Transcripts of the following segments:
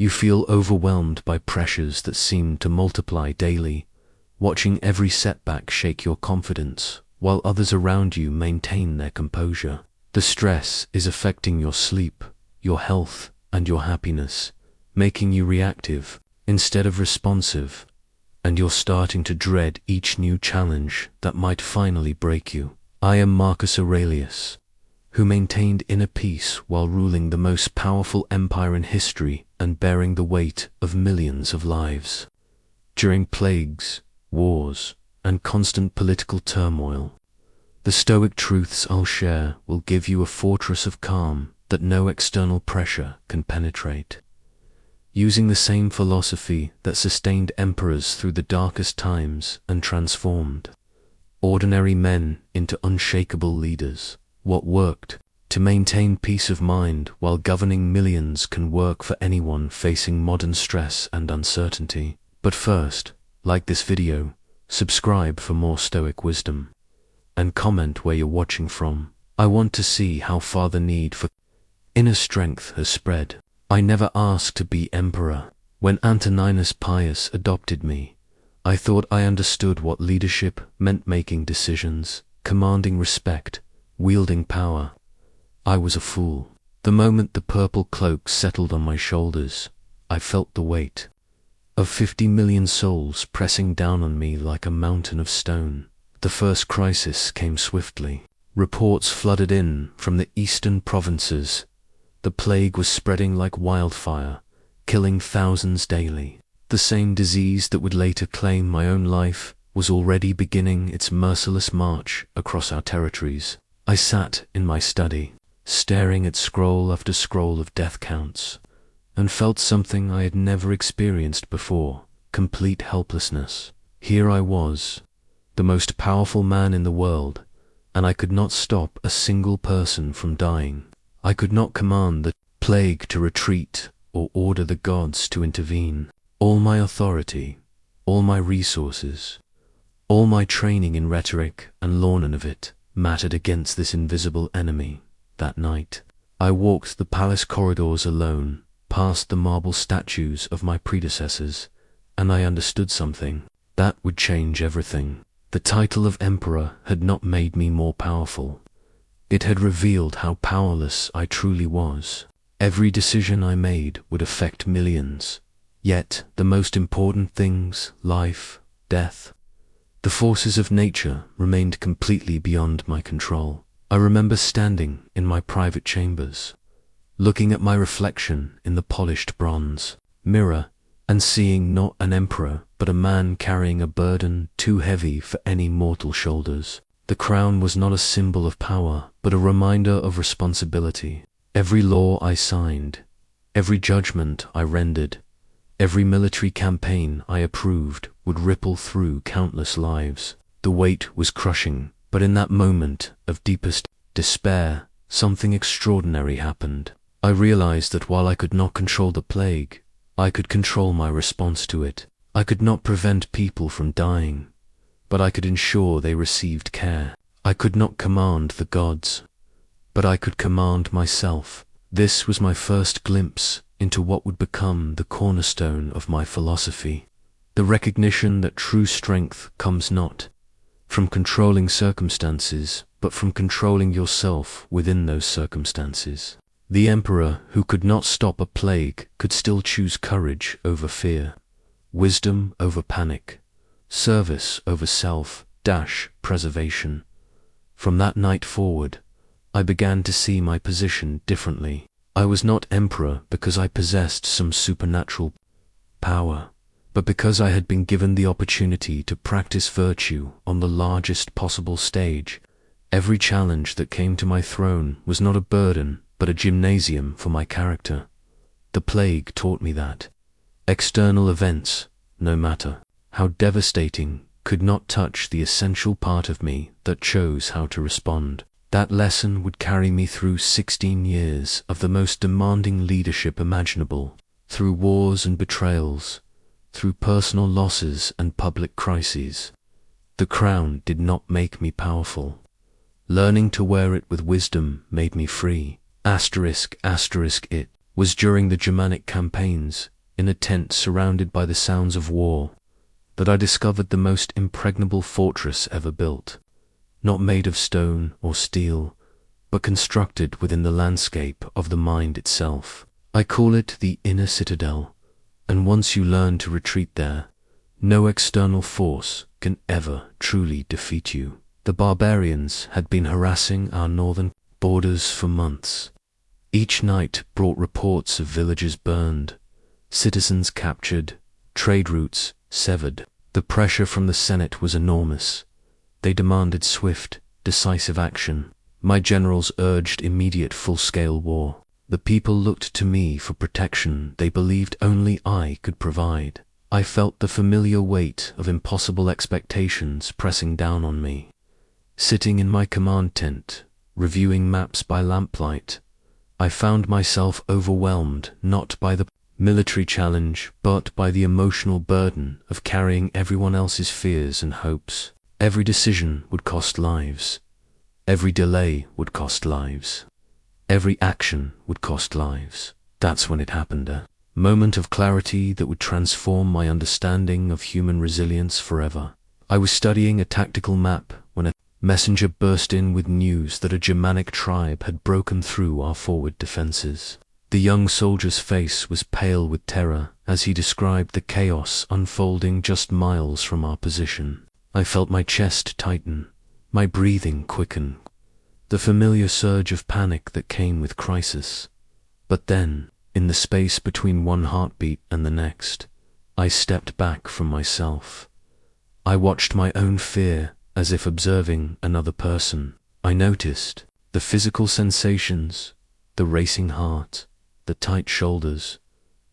You feel overwhelmed by pressures that seem to multiply daily, watching every setback shake your confidence, while others around you maintain their composure. The stress is affecting your sleep, your health, and your happiness, making you reactive instead of responsive, and you're starting to dread each new challenge that might finally break you. I am Marcus Aurelius, who maintained inner peace while ruling the most powerful empire in history and bearing the weight of millions of lives. During plagues, wars, and constant political turmoil, the Stoic truths I'll share will give you a fortress of calm that no external pressure can penetrate. Using the same philosophy that sustained emperors through the darkest times and transformed ordinary men into unshakable leaders, what worked to maintain peace of mind while governing millions can work for anyone facing modern stress and uncertainty. But first, like this video, subscribe for more Stoic wisdom, and comment where you're watching from. I want to see how far the need for inner strength has spread. I never asked to be emperor. When Antoninus Pius adopted me, I thought I understood what leadership meant: making decisions, commanding respect, wielding power. I was a fool. The moment the purple cloak settled on my shoulders, I felt the weight of 50 million souls pressing down on me like a mountain of stone. The first crisis came swiftly. Reports flooded in from the eastern provinces. The plague was spreading like wildfire, killing thousands daily. The same disease that would later claim my own life was already beginning its merciless march across our territories. I sat in my study, staring at scroll after scroll of death counts, and felt something I had never experienced before: complete helplessness. Here I was, the most powerful man in the world, and I could not stop a single person from dying. I could not command the plague to retreat or order the gods to intervene. All my authority, all my resources, all my training in rhetoric and Lornanovit mattered against this invisible enemy. That night, I walked the palace corridors alone, past the marble statues of my predecessors, and I understood something that would change everything. The title of emperor had not made me more powerful. It had revealed how powerless I truly was. Every decision I made would affect millions. Yet the most important things, life, death, the forces of nature, remained completely beyond my control. I remember standing in my private chambers, looking at my reflection in the polished bronze mirror, and seeing not an emperor, but a man carrying a burden too heavy for any mortal shoulders. The crown was not a symbol of power, but a reminder of responsibility. Every law I signed, every judgment I rendered, every military campaign I approved would ripple through countless lives. The weight was crushing, but in that moment of deepest despair, something extraordinary happened. I realized that while I could not control the plague, I could control my response to it. I could not prevent people from dying, but I could ensure they received care. I could not command the gods, but I could command myself. This was my first glimpse into what would become the cornerstone of my philosophy: the recognition that true strength comes not from controlling circumstances, but from controlling yourself within those circumstances. The emperor who could not stop a plague could still choose courage over fear, wisdom over panic, service over self-preservation. From that night forward, I began to see my position differently. I was not emperor because I possessed some supernatural power, but because I had been given the opportunity to practice virtue on the largest possible stage. Every challenge that came to my throne was not a burden, but a gymnasium for my character. The plague taught me that external events, no matter how devastating, could not touch the essential part of me that chose how to respond. That lesson would carry me through 16 years of the most demanding leadership imaginable, through wars and betrayals, through personal losses and public crises. The crown did not make me powerful. Learning to wear it with wisdom made me free. It was during the Germanic campaigns, in a tent surrounded by the sounds of war, that I discovered the most impregnable fortress ever built, not made of stone or steel, but constructed within the landscape of the mind itself. I call it the inner citadel, and once you learn to retreat there, no external force can ever truly defeat you. The barbarians had been harassing our northern borders for months. Each night brought reports of villages burned, citizens captured, trade routes severed. The pressure from the Senate was enormous. They demanded swift, decisive action. My generals urged immediate full-scale war. The people looked to me for protection they believed only I could provide. I felt the familiar weight of impossible expectations pressing down on me. Sitting in my command tent, reviewing maps by lamplight, I found myself overwhelmed not by the military challenge, but by the emotional burden of carrying everyone else's fears and hopes. Every decision would cost lives. Every delay would cost lives. Every action would cost lives. That's when it happened, a moment of clarity that would transform my understanding of human resilience forever. I was studying a tactical map when a messenger burst in with news that a Germanic tribe had broken through our forward defenses. The young soldier's face was pale with terror as he described the chaos unfolding just miles from our position. I felt my chest tighten, my breathing quicken, the familiar surge of panic that came with crisis. But then, in the space between one heartbeat and the next, I stepped back from myself. I watched my own fear as if observing another person. I noticed the physical sensations, the racing heart, the tight shoulders,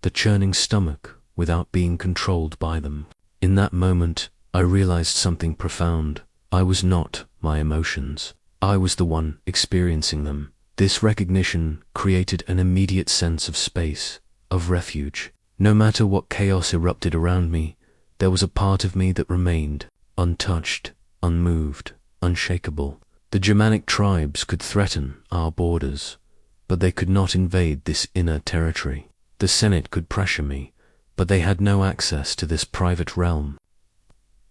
the churning stomach without being controlled by them. In that moment, I realized something profound. I was not my emotions. I was the one experiencing them. This recognition created an immediate sense of space, of refuge. No matter what chaos erupted around me, there was a part of me that remained untouched, unmoved, unshakable. The Germanic tribes could threaten our borders, but they could not invade this inner territory. The Senate could pressure me, but they had no access to this private realm.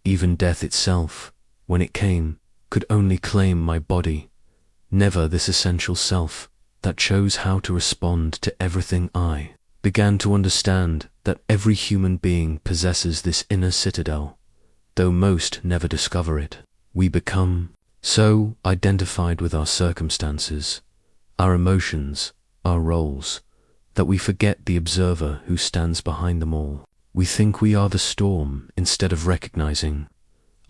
Even death itself, when it came, could only claim my body, never this essential self that chose how to respond to everything. I began to understand that every human being possesses this inner citadel, though most never discover it. We become so identified with our circumstances, our emotions, our roles, that we forget the observer who stands behind them all. We think we are the storm instead of recognizing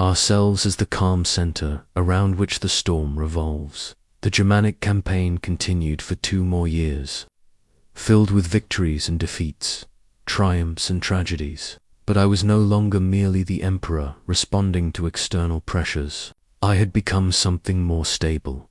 ourselves as the calm center around which the storm revolves. The Germanic campaign continued for 2 more years, filled with victories and defeats, triumphs and tragedies. But I was no longer merely the emperor responding to external pressures. I had become something more stable,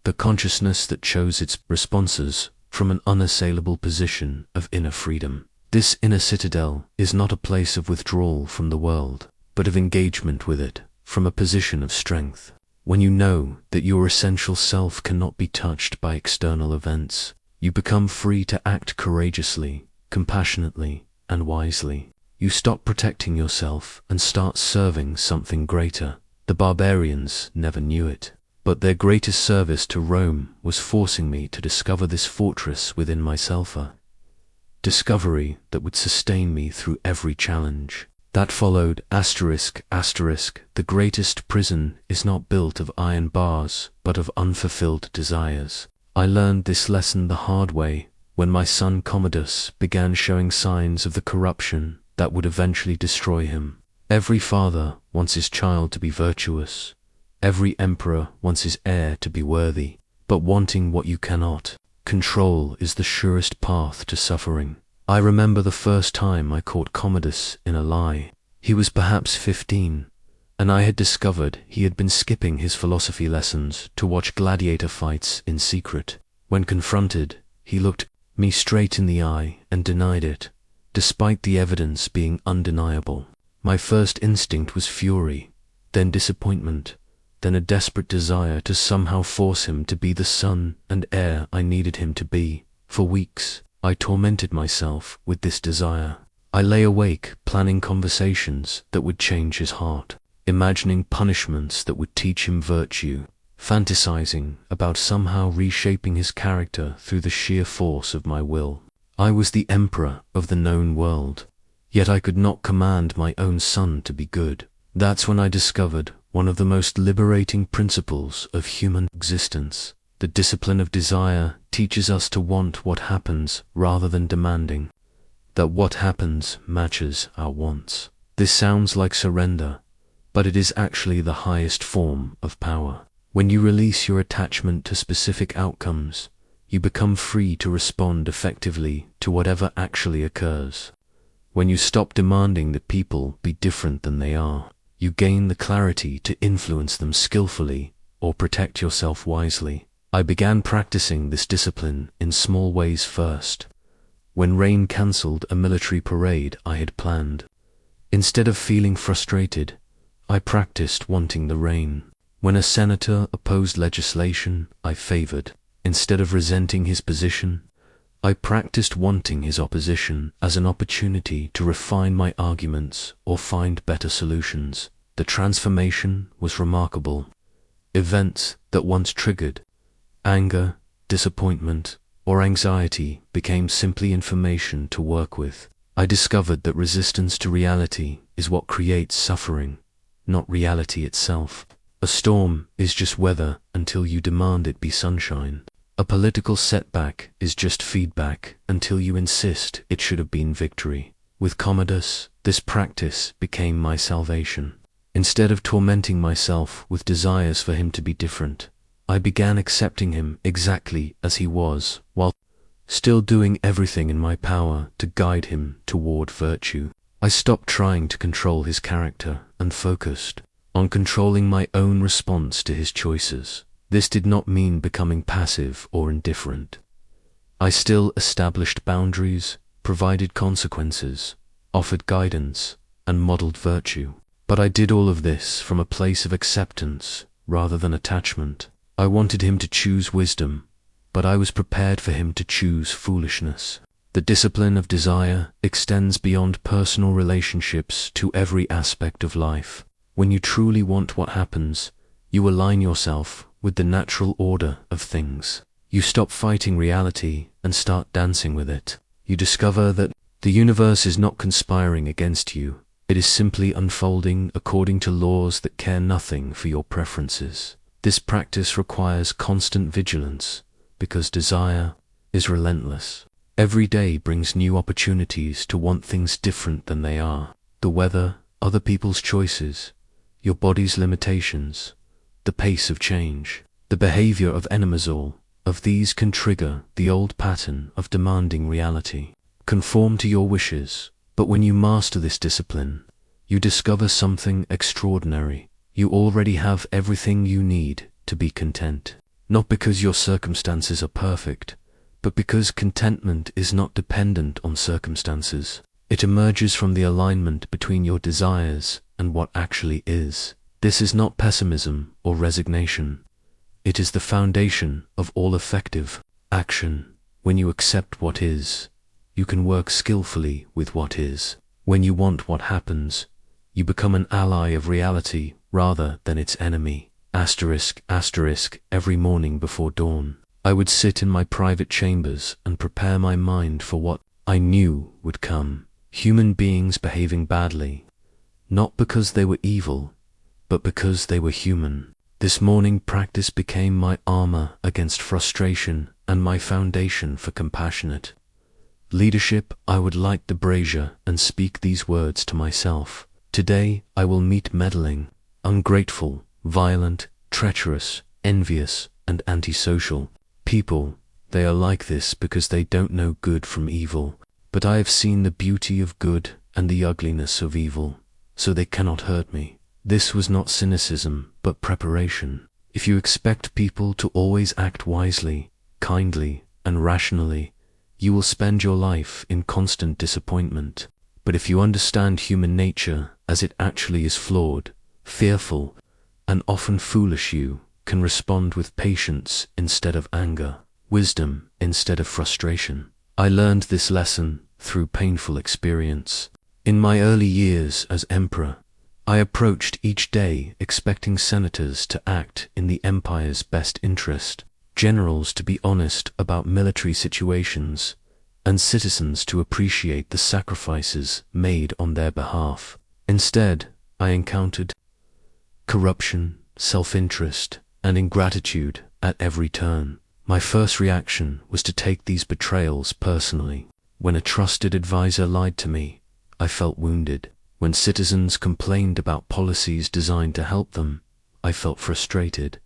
the consciousness that chose its responses from an unassailable position of inner freedom. This inner citadel is not a place of withdrawal from the world, but of engagement with it from a position of strength. When you know that your essential self cannot be touched by external events, you become free to act courageously, compassionately, and wisely. You stop protecting yourself and start serving something greater. The barbarians never knew it, but their greatest service to Rome was forcing me to discover this fortress within myself, a discovery that would sustain me through every challenge. That followed, the greatest prison is not built of iron bars, but of unfulfilled desires. I learned this lesson the hard way when my son Commodus began showing signs of the corruption that would eventually destroy him. Every father wants his child to be virtuous. Every emperor wants his heir to be worthy. But wanting what you cannot control is the surest path to suffering. I remember the first time I caught Commodus in a lie. He was perhaps 15, and I had discovered he had been skipping his philosophy lessons to watch gladiator fights in secret. When confronted, he looked me straight in the eye and denied it, despite the evidence being undeniable. My first instinct was fury, then disappointment, then a desperate desire to somehow force him to be the son and heir I needed him to be. For weeks, I tormented myself with this desire. I lay awake planning conversations that would change his heart, imagining punishments that would teach him virtue, fantasizing about somehow reshaping his character through the sheer force of my will. I was the emperor of the known world, yet I could not command my own son to be good. That's when I discovered one of the most liberating principles of human existence. The discipline of desire teaches us to want what happens rather than demanding that what happens matches our wants. This sounds like surrender, but it is actually the highest form of power. When you release your attachment to specific outcomes, you become free to respond effectively to whatever actually occurs. When you stop demanding that people be different than they are, you gain the clarity to influence them skillfully or protect yourself wisely. I began practicing this discipline in small ways first. When rain cancelled a military parade I had planned, instead of feeling frustrated, I practiced wanting the rain. When a senator opposed legislation I favored, instead of resenting his position, I practiced wanting his opposition as an opportunity to refine my arguments or find better solutions. The transformation was remarkable. Events that once triggered anger, disappointment, or anxiety became simply information to work with. I discovered that resistance to reality is what creates suffering, not reality itself. A storm is just weather until you demand it be sunshine. A political setback is just feedback until you insist it should have been victory. With Commodus, this practice became my salvation. Instead of tormenting myself with desires for him to be different, I began accepting him exactly as he was, while still doing everything in my power to guide him toward virtue. I stopped trying to control his character and focused on controlling my own response to his choices. This did not mean becoming passive or indifferent. I still established boundaries, provided consequences, offered guidance, and modeled virtue. But I did all of this from a place of acceptance rather than attachment. I wanted him to choose wisdom, but I was prepared for him to choose foolishness. The discipline of desire extends beyond personal relationships to every aspect of life. When you truly want what happens, you align yourself with the natural order of things. You stop fighting reality and start dancing with it. You discover that the universe is not conspiring against you. It is simply unfolding according to laws that care nothing for your preferences. This practice requires constant vigilance because desire is relentless. Every day brings new opportunities to want things different than they are. The weather, other people's choices, your body's limitations, the pace of change, the behavior of enemies, all of these can trigger the old pattern of demanding reality. Conform to your wishes, but when you master this discipline, you discover something extraordinary. You already have everything you need to be content. Not because your circumstances are perfect, but because contentment is not dependent on circumstances. It emerges from the alignment between your desires and what actually is. This is not pessimism or resignation. It is the foundation of all effective action. When you accept what is, you can work skillfully with what is. When you want what happens, you become an ally of reality rather than its enemy. Every morning before dawn, I would sit in my private chambers and prepare my mind for what I knew would come. Human beings behaving badly, not because they were evil, but because they were human. This morning practice became my armor against frustration and my foundation for compassionate leadership. I would light the brazier and speak these words to myself. Today I will meet meddling, ungrateful, violent, treacherous, envious, and antisocial people. They are like this because they don't know good from evil. But I have seen the beauty of good and the ugliness of evil, so they cannot hurt me. This was not cynicism, but preparation. If you expect people to always act wisely, kindly, and rationally, you will spend your life in constant disappointment. But if you understand human nature as it actually is flawed, fearful, and often foolish, you can respond with patience instead of anger, wisdom instead of frustration, I learned this lesson through painful experience. In my early years as emperor, I approached each day expecting senators to act in the empire's best interest, generals to be honest about military situations, and citizens to appreciate the sacrifices made on their behalf. Instead, I encountered corruption, self-interest, and ingratitude at every turn. My first reaction was to take these betrayals personally. When a trusted advisor lied to me, I felt wounded. When citizens complained about policies designed to help them, I felt frustrated.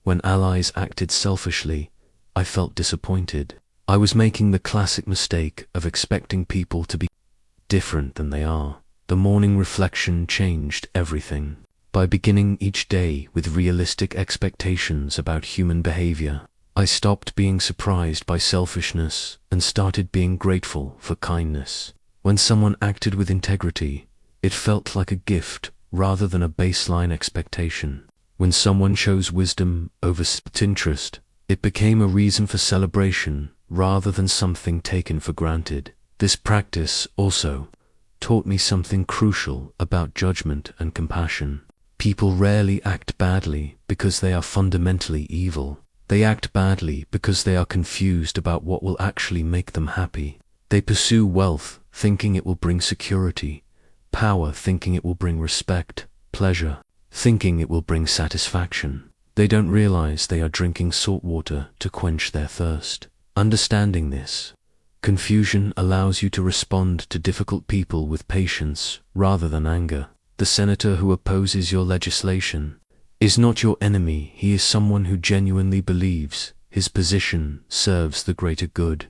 When allies acted selfishly, I felt disappointed. I was making the classic mistake of expecting people to be different than they are. The morning reflection changed everything. By beginning each day with realistic expectations about human behavior, I stopped being surprised by selfishness and started being grateful for kindness. When someone acted with integrity, it felt like a gift rather than a baseline expectation. When someone chose wisdom over self-interest, it became a reason for celebration rather than something taken for granted. This practice also taught me something crucial about judgment and compassion. People rarely act badly because they are fundamentally evil. They act badly because they are confused about what will actually make them happy. They pursue wealth thinking it will bring security, power thinking it will bring respect, pleasure thinking it will bring satisfaction. They don't realize they are drinking salt water to quench their thirst. Understanding this confusion allows you to respond to difficult people with patience rather than anger. The senator who opposes your legislation is not your enemy. He is someone who genuinely believes his position serves the greater good,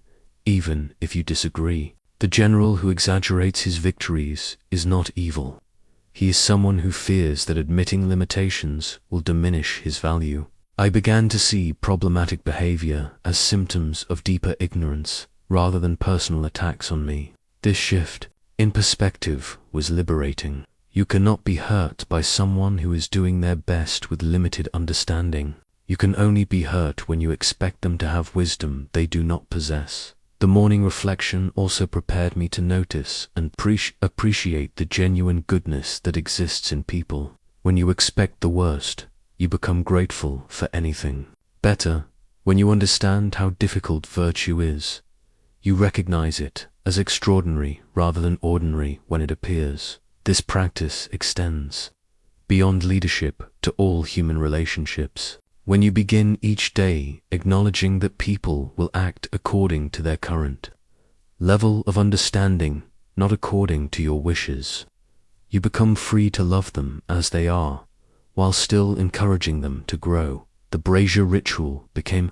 even if you disagree. The general who exaggerates his victories is not evil. He is someone who fears that admitting limitations will diminish his value. I began to see problematic behavior as symptoms of deeper ignorance rather than personal attacks on me. This shift in perspective was liberating. You cannot be hurt by someone who is doing their best with limited understanding. You can only be hurt when you expect them to have wisdom they do not possess. The morning reflection also prepared me to notice and appreciate the genuine goodness that exists in people. When you expect the worst, you become grateful for anything. Better, when you understand how difficult virtue is, you recognize it as extraordinary rather than ordinary when it appears. This practice extends beyond leadership to all human relationships. When you begin each day acknowledging that people will act according to their current level of understanding, not according to your wishes, you become free to love them as they are, while still encouraging them to grow. The brazier ritual became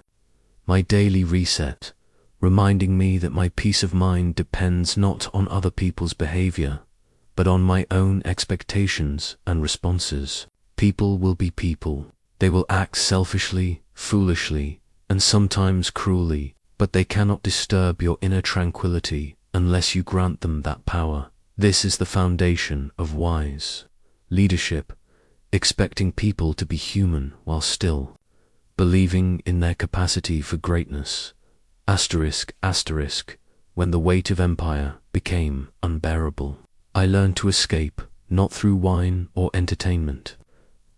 my daily reset, reminding me that my peace of mind depends not on other people's behavior, but on my own expectations and responses. People will be people. They will act selfishly, foolishly, and sometimes cruelly, but they cannot disturb your inner tranquility unless you grant them that power. This is the foundation of wise leadership, expecting people to be human while still believing in their capacity for greatness. Asterisk, asterisk, when the weight of empire became unbearable, I learned to escape, not through wine or entertainment,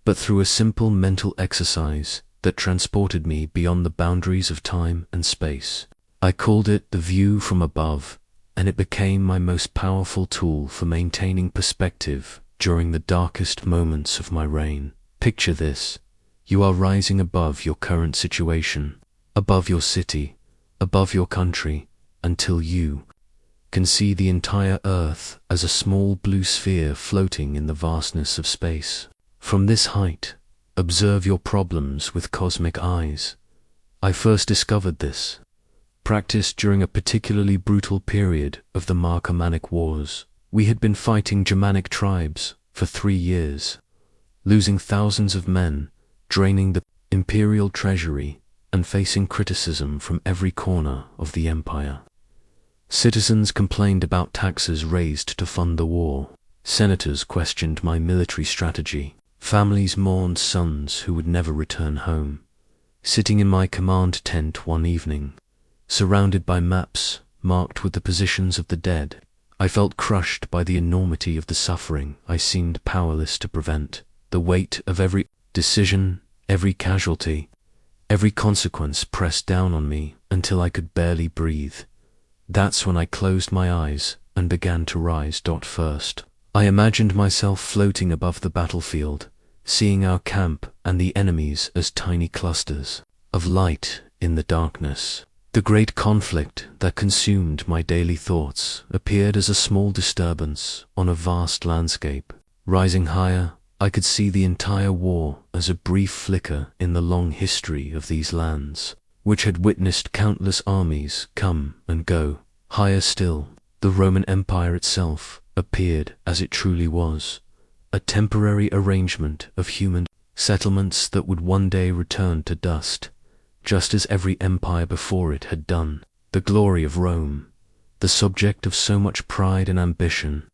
but through a simple mental exercise that transported me beyond the boundaries of time and space. I called it the view from above, and it became my most powerful tool for maintaining perspective during the darkest moments of my reign. Picture this: you are rising above your current situation, above your city, above your country, until you can see the entire earth as a small blue sphere floating in the vastness of space. From this height, observe your problems with cosmic eyes. I first discovered this practice during a particularly brutal period of the Marcomannic Wars. We had been fighting Germanic tribes for 3 years, losing thousands of men, draining the imperial treasury, and facing criticism from every corner of the empire. Citizens complained about taxes raised to fund the war. Senators questioned my military strategy. Families mourned sons who would never return home. Sitting in my command tent one evening, surrounded by maps, marked with the positions of the dead. I felt crushed by the enormity of the suffering I seemed powerless to prevent. The weight of every decision, every casualty, every consequence pressed down on me until I could barely breathe. That's when I closed my eyes and began to rise. First, I imagined myself floating above the battlefield, seeing our camp and the enemies as tiny clusters of light in the darkness. The great conflict that consumed my daily thoughts appeared as a small disturbance on a vast landscape. Rising higher, I could see the entire war as a brief flicker in the long history of these lands, which had witnessed countless armies come and go. Higher still, the Roman Empire itself appeared as it truly was, a temporary arrangement of human settlements that would one day return to dust, just as every empire before it had done. The glory of Rome, the subject of so much pride and ambition,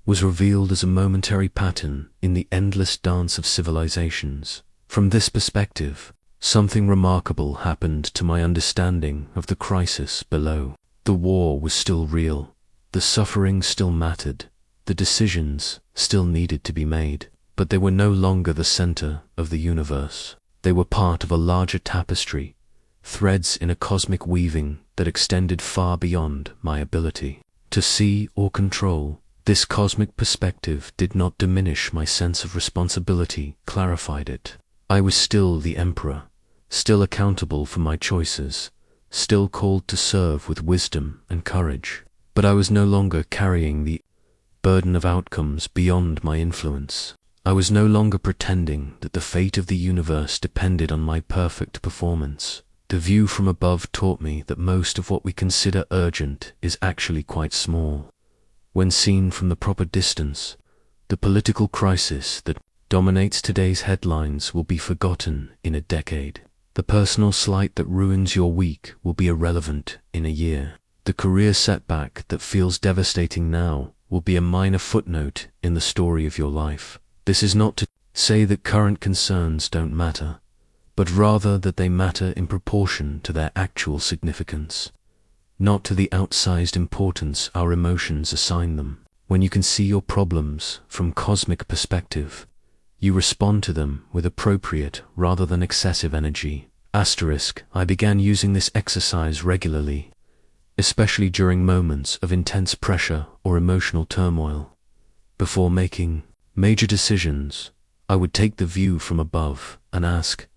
was revealed as a momentary pattern in the endless dance of civilizations. From this perspective, something remarkable happened to my understanding of the crisis below. The war was still real, the suffering still mattered, the decisions still needed to be made, but they were no longer the center of the universe. They were part of a larger tapestry, threads in a cosmic weaving that extended far beyond my ability to see or control. This cosmic perspective did not diminish my sense of responsibility, clarified it. I was still the emperor, still accountable for my choices, still called to serve with wisdom and courage, but I was no longer carrying the burden of outcomes beyond my influence. I was no longer pretending that the fate of the universe depended on my perfect performance. The view from above taught me that most of what we consider urgent is actually quite small. When seen from the proper distance, the political crisis that dominates today's headlines will be forgotten in a decade. The personal slight that ruins your week will be irrelevant in a year. The career setback that feels devastating now will be a minor footnote in the story of your life. This is not to say that current concerns don't matter, but rather that they matter in proportion to their actual significance, not to the outsized importance our emotions assign them. When you can see your problems from cosmic perspective, you respond to them with appropriate rather than excessive energy. I began using this exercise regularly, especially during moments of intense pressure or emotional turmoil. Before making major decisions, I would take the view from above and ask,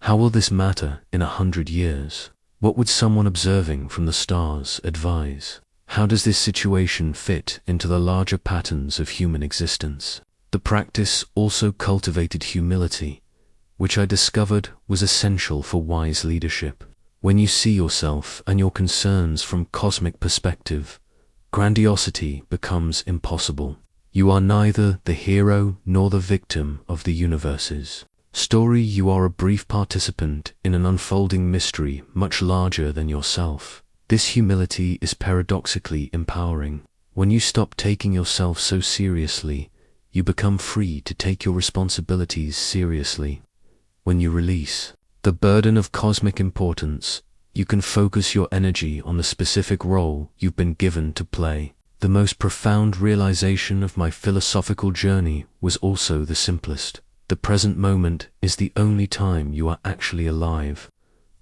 how will this matter in 100 years? What would someone observing from the stars advise? How does this situation fit into the larger patterns of human existence? The practice also cultivated humility, which I discovered was essential for wise leadership. When you see yourself and your concerns from cosmic perspective, grandiosity becomes impossible. You are neither the hero nor the victim of the universe's story. You are a brief participant in an unfolding mystery much larger than yourself. This humility is paradoxically empowering. When you stop taking yourself so seriously, you become free to take your responsibilities seriously. When you release the burden of cosmic importance, you can focus your energy on the specific role you've been given to play. The most profound realization of my philosophical journey was also the simplest. The present moment is the only time you are actually alive,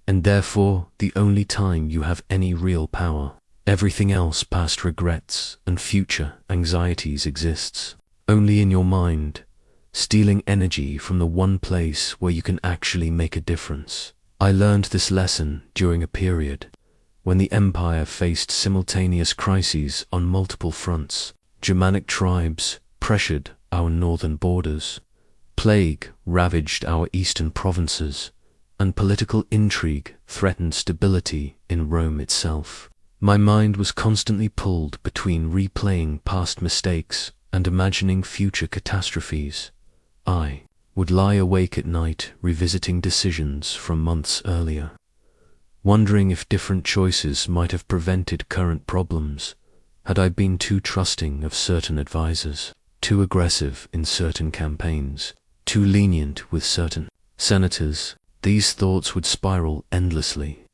and therefore the only time you have any real power. Everything else, past regrets and future anxieties, exists only in your mind, stealing energy from the one place where you can actually make a difference. I learned this lesson during a period when the empire faced simultaneous crises on multiple fronts. Germanic tribes pressured our northern borders, plague ravaged our eastern provinces, and political intrigue threatened stability in Rome itself. My mind was constantly pulled between replaying past mistakes and imagining future catastrophes. I would lie awake at night revisiting decisions from months earlier, wondering if different choices might have prevented current problems had I been too trusting of certain advisors, too aggressive in certain campaigns, too lenient with certain senators. These thoughts would spiral endlessly,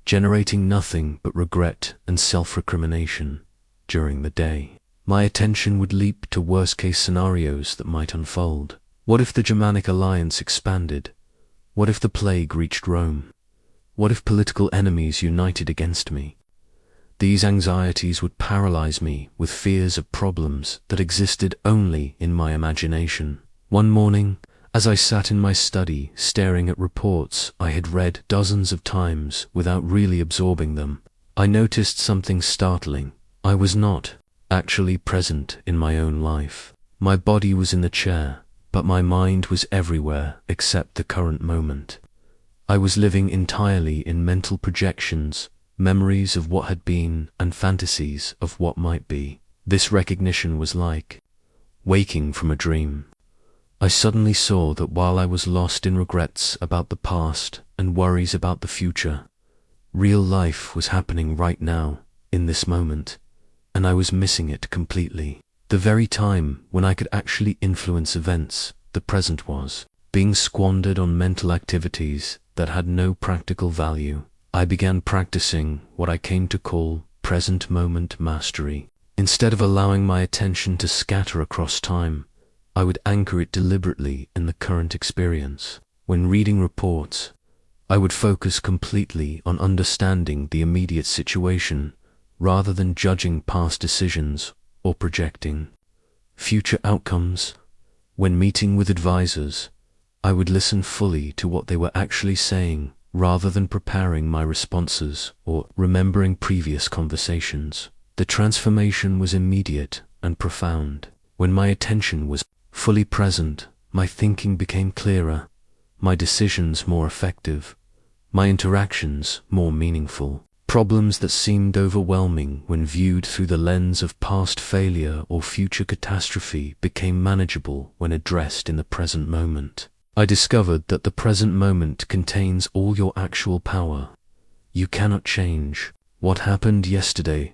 generating nothing but regret and self-recrimination during the day. My attention would leap to worst-case scenarios that might unfold. What if the Germanic alliance expanded? What if the plague reached Rome? What if political enemies united against me? These anxieties would paralyze me with fears of problems that existed only in my imagination. One morning, as I sat in my study staring at reports I had read dozens of times without really absorbing them, I noticed something startling. I was not actually present in my own life. My body was in the chair, but my mind was everywhere except the current moment. I was living entirely in mental projections, memories of what had been and fantasies of what might be. This recognition was like waking from a dream. I suddenly saw that while I was lost in regrets about the past and worries about the future, real life was happening right now, in this moment, and I was missing it completely. The very time when I could actually influence events, the present was being squandered on mental activities that had no practical value. I began practicing what I came to call present moment mastery. Instead of allowing my attention to scatter across time, I would anchor it deliberately in the current experience. When reading reports, I would focus completely on understanding the immediate situation rather than judging past decisions or projecting future outcomes. When meeting with advisors, I would listen fully to what they were actually saying rather than preparing my responses or remembering previous conversations. The transformation was immediate and profound. When my attention was fully present, my thinking became clearer, my decisions more effective, my interactions more meaningful. Problems that seemed overwhelming when viewed through the lens of past failure or future catastrophe became manageable when addressed in the present moment. I discovered that the present moment contains all your actual power. You cannot change what happened yesterday.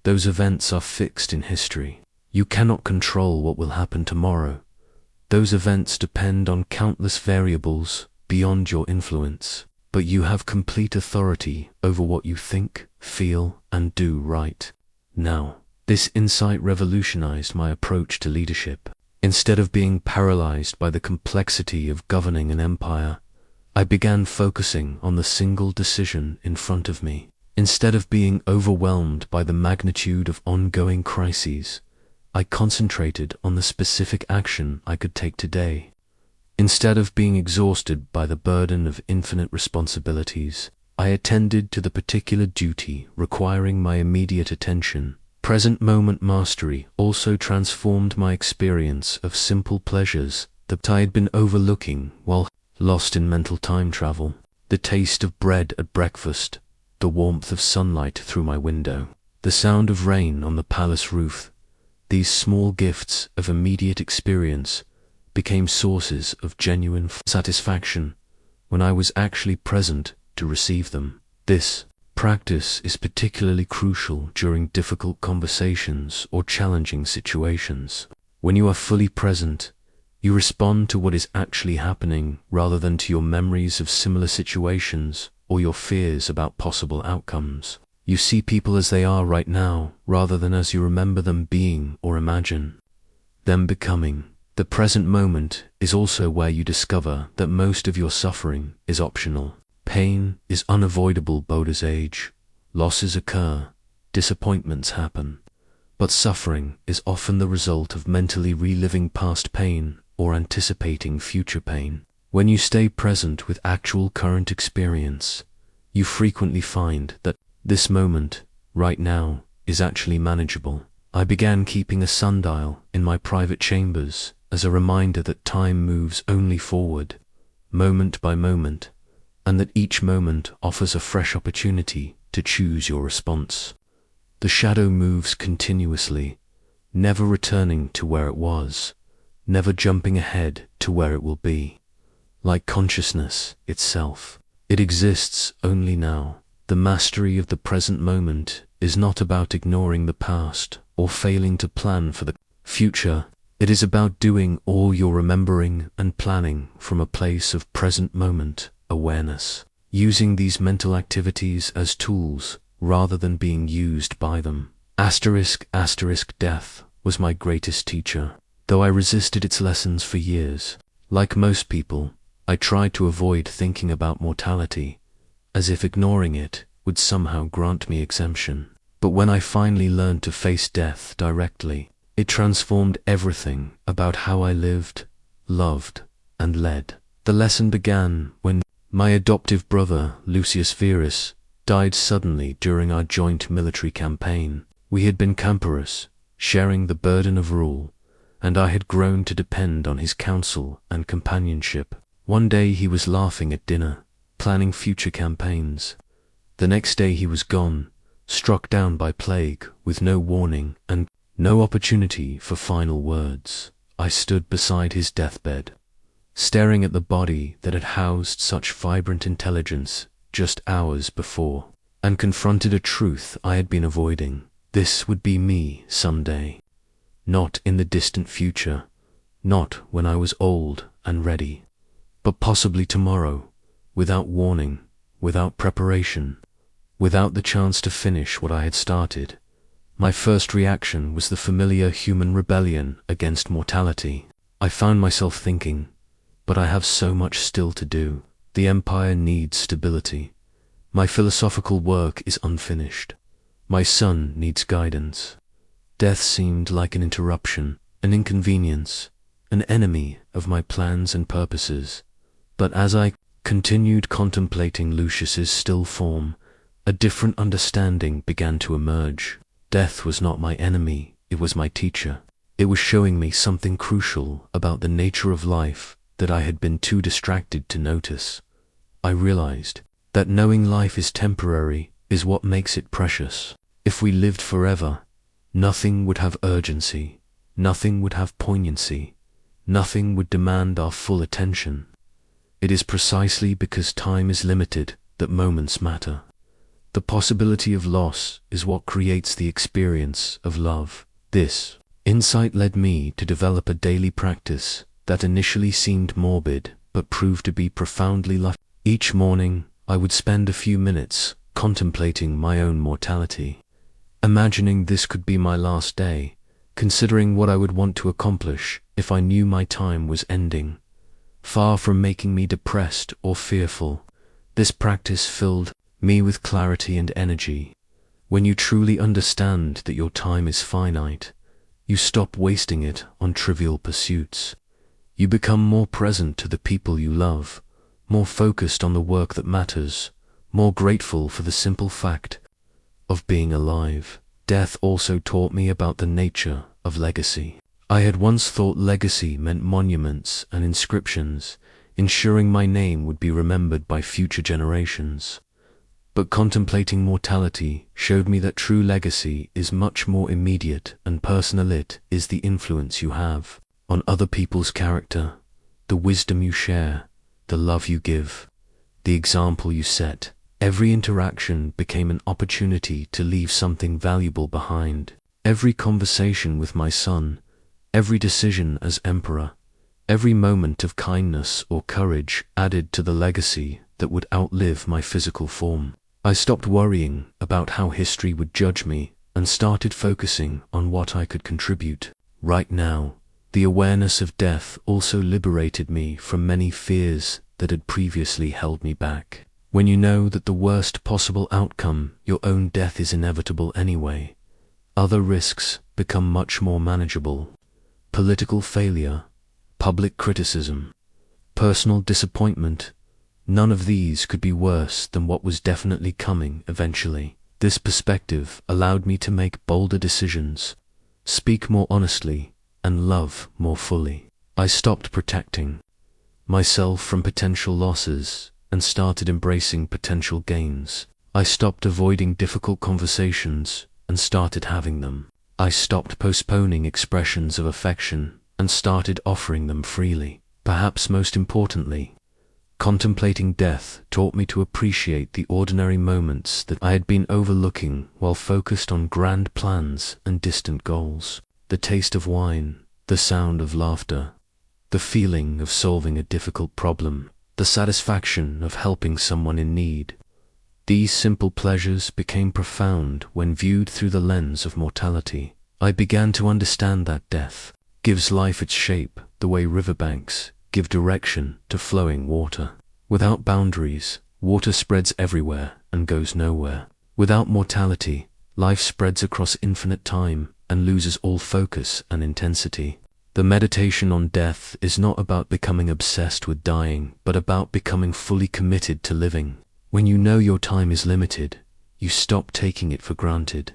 Those events are fixed in history. You cannot control what will happen tomorrow. Those events depend on countless variables beyond your influence. But you have complete authority over what you think, feel, and do right now. This insight revolutionized my approach to leadership. Instead of being paralyzed by the complexity of governing an empire, I began focusing on the single decision in front of me. Instead of being overwhelmed by the magnitude of ongoing crises, I concentrated on the specific action I could take today. Instead of being exhausted by the burden of infinite responsibilities, I attended to the particular duty requiring my immediate attention. Present moment mastery also transformed my experience of simple pleasures that I had been overlooking while lost in mental time travel. The taste of bread at breakfast, the warmth of sunlight through my window, the sound of rain on the palace roof. These small gifts of immediate experience became sources of genuine satisfaction when I was actually present to receive them. This practice is particularly crucial during difficult conversations or challenging situations. When you are fully present, you respond to what is actually happening rather than to your memories of similar situations or your fears about possible outcomes. You see people as they are right now rather than as you remember them being or imagine them becoming. The present moment is also where you discover that most of your suffering is optional. Pain is unavoidable. Boda's age. Losses occur, disappointments happen, but suffering is often the result of mentally reliving past pain or anticipating future pain. When you stay present with actual current experience, you frequently find that this moment, right now, is actually manageable. I began keeping a sundial in my private chambers as a reminder that time moves only forward, moment by moment, and that each moment offers a fresh opportunity to choose your response. The shadow moves continuously, never returning to where it was, never jumping ahead to where it will be. Like consciousness itself, it exists only now. The mastery of the present moment is not about ignoring the past or failing to plan for the future. It is about doing all your remembering and planning from a place of present moment awareness. using these mental activities as tools rather than being used by them. Death was my greatest teacher, though I resisted its lessons for years. Like most people, I tried to avoid thinking about mortality, as if ignoring it would somehow grant me exemption. But when I finally learned to face death directly, it transformed everything about how I lived, loved, and led. The lesson began when my adoptive brother, Lucius Verus, died suddenly during our joint military campaign. We had been camperers, sharing the burden of rule, and I had grown to depend on his counsel and companionship. One day he was laughing at dinner, planning future campaigns. The next day he was gone, struck down by plague, with no warning and no opportunity for final words. I stood beside his deathbed, staring at the body that had housed such vibrant intelligence just hours before, and confronted a truth I had been avoiding. This would be me someday. Not in the distant future, not when I was old and ready, but possibly tomorrow, without warning, without preparation, without the chance to finish what I had started. My first reaction was the familiar human rebellion against mortality. I found myself thinking, but I have so much still to do. The empire needs stability. My philosophical work is unfinished. My son needs guidance. Death seemed like an interruption, an inconvenience, an enemy of my plans and purposes. But as I continued contemplating Lucius's still form, a different understanding began to emerge. Death was not my enemy, it was my teacher. It was showing me something crucial about the nature of life that I had been too distracted to notice. I realized that knowing life is temporary is what makes it precious. If we lived forever, nothing would have urgency, nothing would have poignancy, nothing would demand our full attention. It is precisely because time is limited that moments matter. The possibility of loss is what creates the experience of love. This insight led me to develop a daily practice that initially seemed morbid but proved to be profoundly life. Each morning, I would spend a few minutes contemplating my own mortality, imagining this could be my last day, considering what I would want to accomplish if I knew my time was ending. Far from making me depressed or fearful, this practice filled me with clarity and energy. When you truly understand that your time is finite, you stop wasting it on trivial pursuits. You become more present to the people you love, more focused on the work that matters, more grateful for the simple fact of being alive. Death also taught me about the nature of legacy. I had once thought legacy meant monuments and inscriptions, ensuring my name would be remembered by future generations. But contemplating mortality showed me that true legacy is much more immediate and personal. It is the influence you have on other people's character, the wisdom you share, the love you give, the example you set. Every interaction became an opportunity to leave something valuable behind. Every conversation with my son, every decision as emperor, every moment of kindness or courage added to the legacy that would outlive my physical form. I stopped worrying about how history would judge me and started focusing on what I could contribute. Right now, the awareness of death also liberated me from many fears that had previously held me back. When you know that the worst possible outcome, your own death, is inevitable anyway, other risks become much more manageable. Political failure, public criticism, personal disappointment, none of these could be worse than what was definitely coming eventually. This perspective allowed me to make bolder decisions, speak more honestly, and love more fully. I stopped protecting myself from potential losses and started embracing potential gains. I stopped avoiding difficult conversations and started having them. I stopped postponing expressions of affection and started offering them freely. Perhaps most importantly, contemplating death taught me to appreciate the ordinary moments that I had been overlooking while focused on grand plans and distant goals. The taste of wine, the sound of laughter, the feeling of solving a difficult problem. the satisfaction of helping someone in need. These simple pleasures became profound when viewed through the lens of mortality. I began to understand that death gives life its shape the way riverbanks give direction to flowing water. Without boundaries, water spreads everywhere and goes nowhere. Without mortality, life spreads across infinite time and loses all focus and intensity. The meditation on death is not about becoming obsessed with dying, but about becoming fully committed to living. When you know your time is limited, you stop taking it for granted.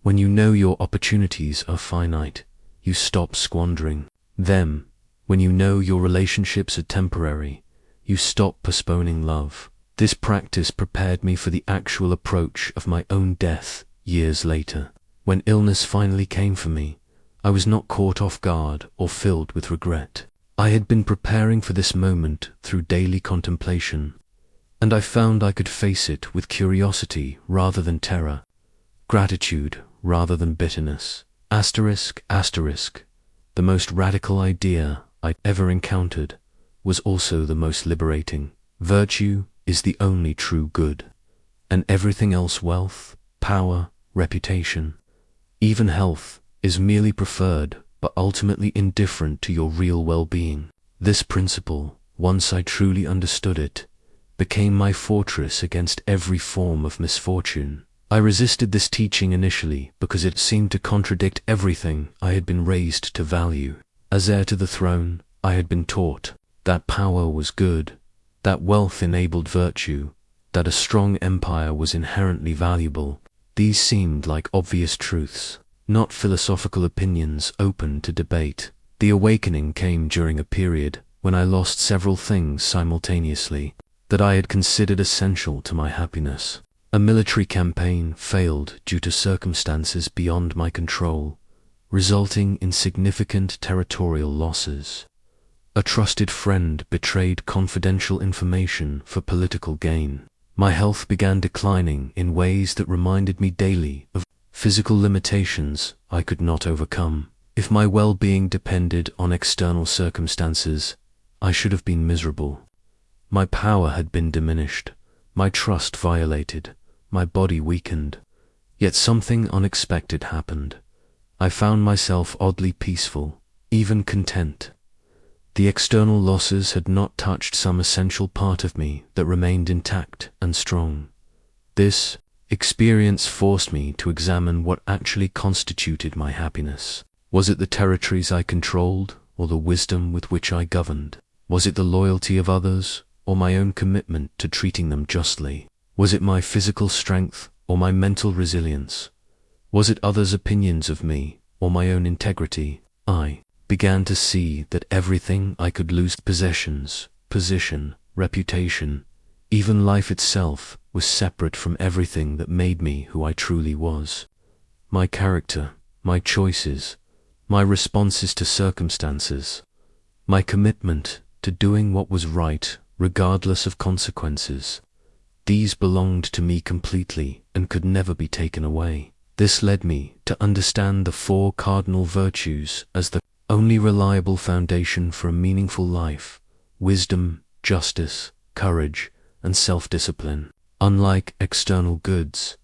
When you know your opportunities are finite, you stop squandering them. When you know your relationships are temporary, you stop postponing love. This practice prepared me for the actual approach of my own death years later. When illness finally came for me, I was not caught off guard or filled with regret. I had been preparing for this moment through daily contemplation, and I found I could face it with curiosity rather than terror, gratitude rather than bitterness. Asterisk, asterisk. The most radical idea I'd ever encountered was also the most liberating. Virtue is the only true good, and everything else, wealth, power, reputation, even health, is merely preferred but ultimately indifferent to your real well-being. This principle, once I truly understood it, became my fortress against every form of misfortune. I resisted this teaching initially because it seemed to contradict everything I had been raised to value. As heir to the throne, I had been taught that power was good, that wealth enabled virtue, that a strong empire was inherently valuable. These seemed like obvious truths, not philosophical opinions open to debate. The awakening came during a period when I lost several things simultaneously that I had considered essential to my happiness. A military campaign failed due to circumstances beyond my control, resulting in significant territorial losses. A trusted friend betrayed confidential information for political gain. My health began declining in ways that reminded me daily of physical limitations I could not overcome. If my well-being depended on external circumstances, I should have been miserable. My power had been diminished, my trust violated, my body weakened. Yet something unexpected happened. I found myself oddly peaceful, even content. The external losses had not touched some essential part of me that remained intact and strong. This experience forced me to examine what actually constituted my happiness. Was it the territories I controlled, or the wisdom with which I governed? Was it the loyalty of others, or my own commitment to treating them justly? Was it my physical strength, or my mental resilience? Was it others' opinions of me, or my own integrity? I began to see that everything I could lose, possessions, position, reputation, even life itself, was separate from everything that made me who I truly was. My character, my choices, my responses to circumstances, my commitment to doing what was right regardless of consequences. These belonged to me completely and could never be taken away. This led me to understand the 4 cardinal virtues as the only reliable foundation for a meaningful life: wisdom, justice, courage, and self-discipline. Unlike external goods,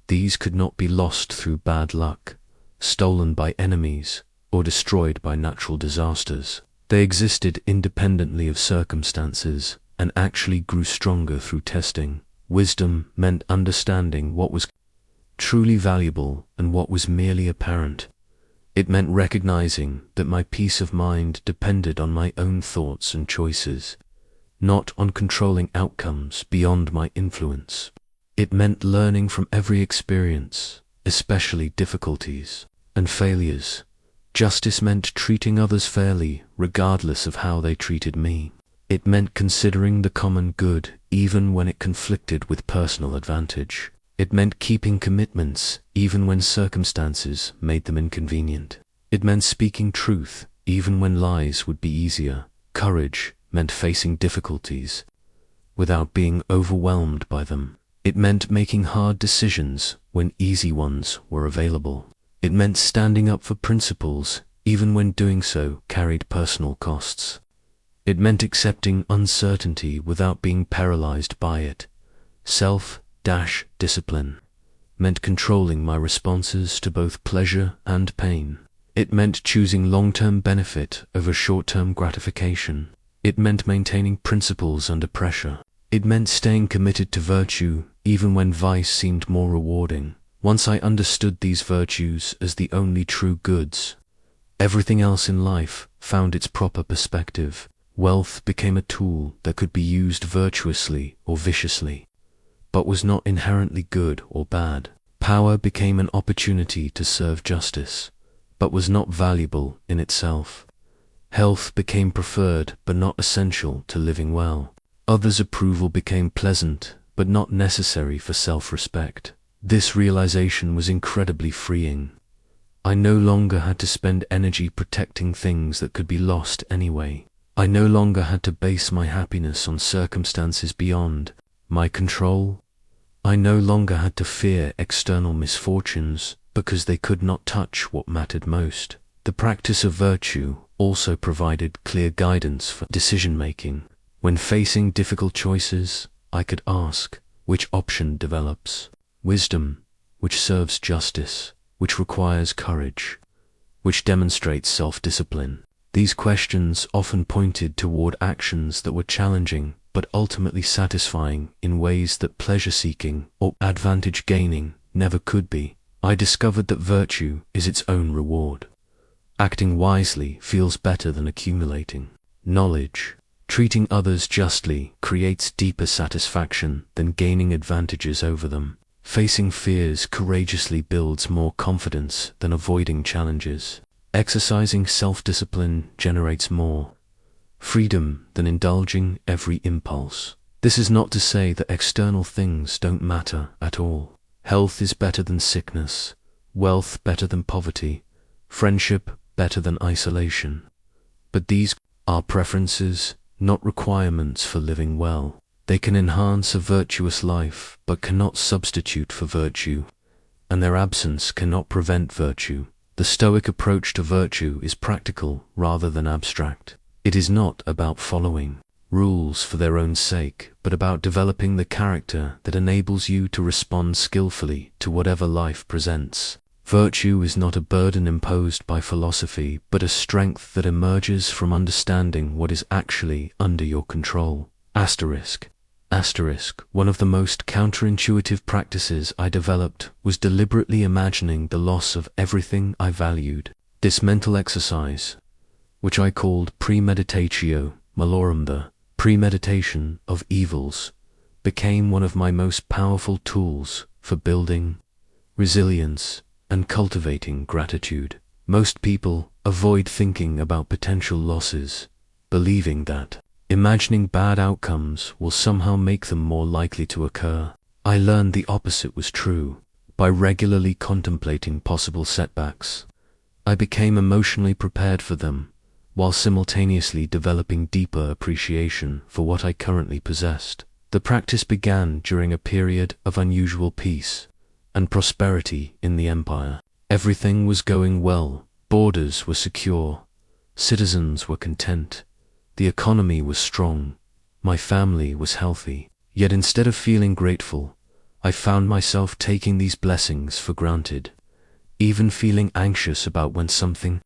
these could not be lost through bad luck, stolen by enemies, or destroyed by natural disasters. They existed independently of circumstances and actually grew stronger through testing. Wisdom meant understanding what was truly valuable and what was merely apparent. It meant recognizing that my peace of mind depended on my own thoughts and choices, not on controlling outcomes beyond my influence. It meant learning from every experience, especially difficulties and failures. Justice meant treating others fairly, regardless of how they treated me. It meant considering the common good, even when it conflicted with personal advantage. It meant keeping commitments, even when circumstances made them inconvenient. It meant speaking truth, even when lies would be easier. Courage meant facing difficulties without being overwhelmed by them. It meant making hard decisions when easy ones were available. It meant standing up for principles, even when doing so carried personal costs. It meant accepting uncertainty without being paralyzed by it. Self-discipline meant controlling my responses to both pleasure and pain. It meant choosing long-term benefit over short-term gratification. It meant maintaining principles under pressure. It meant staying committed to virtue even when vice seemed more rewarding. Once I understood these virtues as the only true goods, everything else in life found its proper perspective. Wealth became a tool that could be used virtuously or viciously, but was not inherently good or bad. Power became an opportunity to serve justice, but was not valuable in itself. Health became preferred but not essential to living well. Others' approval became pleasant but not necessary for self-respect. This realization was incredibly freeing. I no longer had to spend energy protecting things that could be lost anyway. I no longer had to base my happiness on circumstances beyond my control. I no longer had to fear external misfortunes because they could not touch what mattered most. The practice of virtue also provided clear guidance for decision-making. When facing difficult choices, I could ask, which option develops wisdom, which serves justice, which requires courage, which demonstrates self-discipline? These questions often pointed toward actions that were challenging but ultimately satisfying in ways that pleasure-seeking or advantage-gaining never could be. I discovered that virtue is its own reward. Acting wisely feels better than accumulating knowledge. Treating others justly creates deeper satisfaction than gaining advantages over them. Facing fears courageously builds more confidence than avoiding challenges. Exercising self-discipline generates more freedom than indulging every impulse. This is not to say that external things don't matter at all. Health is better than sickness, wealth better than poverty, friendship better than isolation. But these are preferences, not requirements for living well. They can enhance a virtuous life, but cannot substitute for virtue, and their absence cannot prevent virtue. The Stoic approach to virtue is practical rather than abstract. It is not about following rules for their own sake, but about developing the character that enables you to respond skillfully to whatever life presents. Virtue is not a burden imposed by philosophy, but a strength that emerges from understanding what is actually under your control. One of the most counterintuitive practices I developed was deliberately imagining the loss of everything I valued. This mental exercise, which I called premeditatio malorum, the premeditation of evils, became one of my most powerful tools for building resilience and cultivating gratitude. Most people avoid thinking about potential losses, believing that imagining bad outcomes will somehow make them more likely to occur. I learned the opposite was true. By regularly contemplating possible setbacks, I became emotionally prepared for them, while simultaneously developing deeper appreciation for what I currently possessed. The practice began during a period of unusual peace and prosperity in the empire. Everything was going well, borders were secure, citizens were content, the economy was strong, my family was healthy. Yet instead of feeling grateful, I found myself taking these blessings for granted, even feeling anxious about when something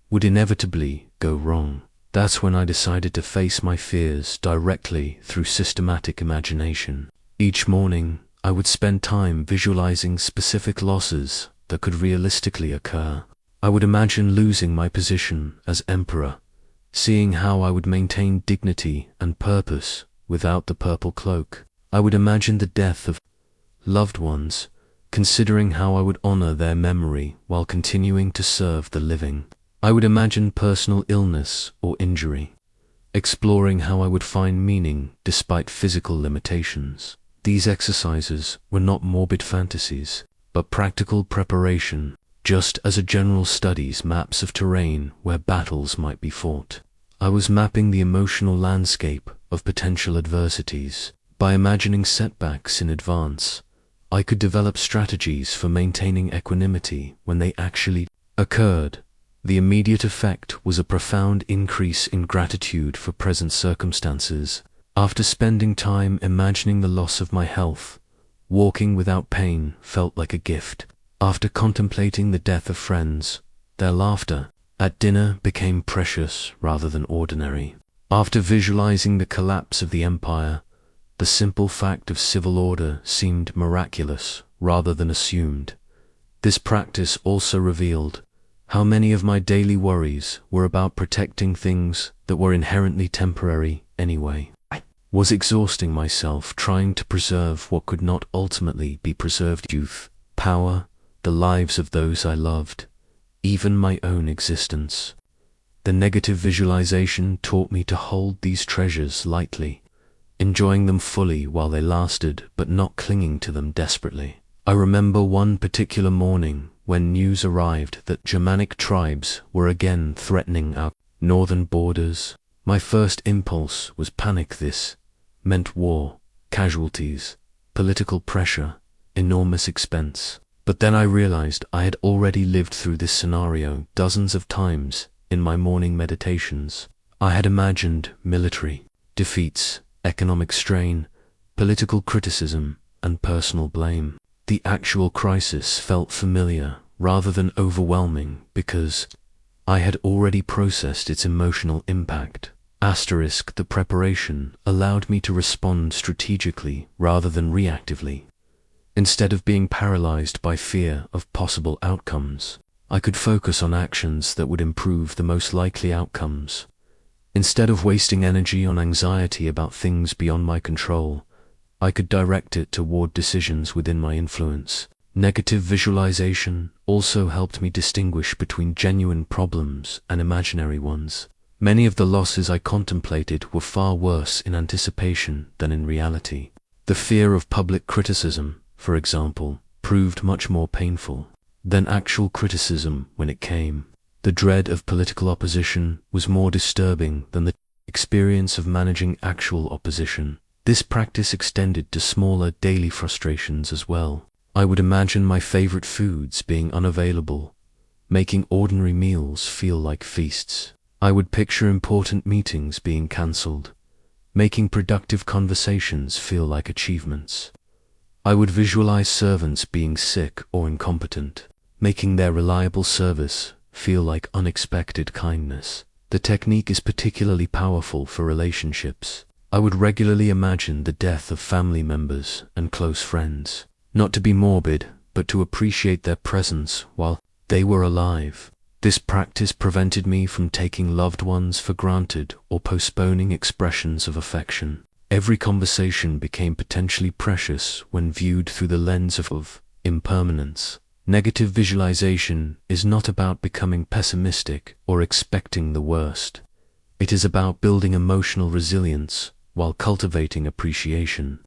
would inevitably go wrong. That's when I decided to face my fears directly through systematic imagination. Each morning, I would spend time visualizing specific losses that could realistically occur. I would imagine losing my position as emperor, seeing how I would maintain dignity and purpose without the purple cloak. I would imagine the death of loved ones, considering how I would honor their memory while continuing to serve the living. I would imagine personal illness or injury, exploring how I would find meaning despite physical limitations. These exercises were not morbid fantasies, but practical preparation, just as a general studies maps of terrain where battles might be fought. I was mapping the emotional landscape of potential adversities. By imagining setbacks in advance, I could develop strategies for maintaining equanimity when they actually occurred. The immediate effect was a profound increase in gratitude for present circumstances. After spending time imagining the loss of my health, walking without pain felt like a gift. After contemplating the death of friends, their laughter at dinner became precious rather than ordinary. After visualizing the collapse of the empire, the simple fact of civil order seemed miraculous rather than assumed. This practice also revealed how many of my daily worries were about protecting things that were inherently temporary anyway. I was exhausting myself trying to preserve what could not ultimately be preserved: youth, power, the lives of those I loved, even my own existence. The negative visualization taught me to hold these treasures lightly, enjoying them fully while they lasted, but not clinging to them desperately. I remember one particular morning when news arrived that Germanic tribes were again threatening our northern borders. My first impulse was panic. This meant war, casualties, political pressure, enormous expense. But then I realized I had already lived through this scenario dozens of times in my morning meditations. I had imagined military defeats, economic strain, political criticism, and personal blame. The actual crisis felt familiar rather than overwhelming because I had already processed its emotional impact. The preparation allowed me to respond strategically rather than reactively. Instead of being paralyzed by fear of possible outcomes, I could focus on actions that would improve the most likely outcomes. Instead of wasting energy on anxiety about things beyond my control, I could direct it toward decisions within my influence. Negative visualization also helped me distinguish between genuine problems and imaginary ones. Many of the losses I contemplated were far worse in anticipation than in reality. The fear of public criticism, for example, proved much more painful than actual criticism when it came. The dread of political opposition was more disturbing than the experience of managing actual opposition. This practice extended to smaller daily frustrations as well. I would imagine my favorite foods being unavailable, making ordinary meals feel like feasts. I would picture important meetings being cancelled, making productive conversations feel like achievements. I would visualize servants being sick or incompetent, making their reliable service feel like unexpected kindness. The technique is particularly powerful for relationships. I would regularly imagine the death of family members and close friends, not to be morbid, but to appreciate their presence while they were alive. This practice prevented me from taking loved ones for granted or postponing expressions of affection. Every conversation became potentially precious when viewed through the lens of impermanence. Negative visualization is not about becoming pessimistic or expecting the worst. It is about building emotional resilience while cultivating appreciation.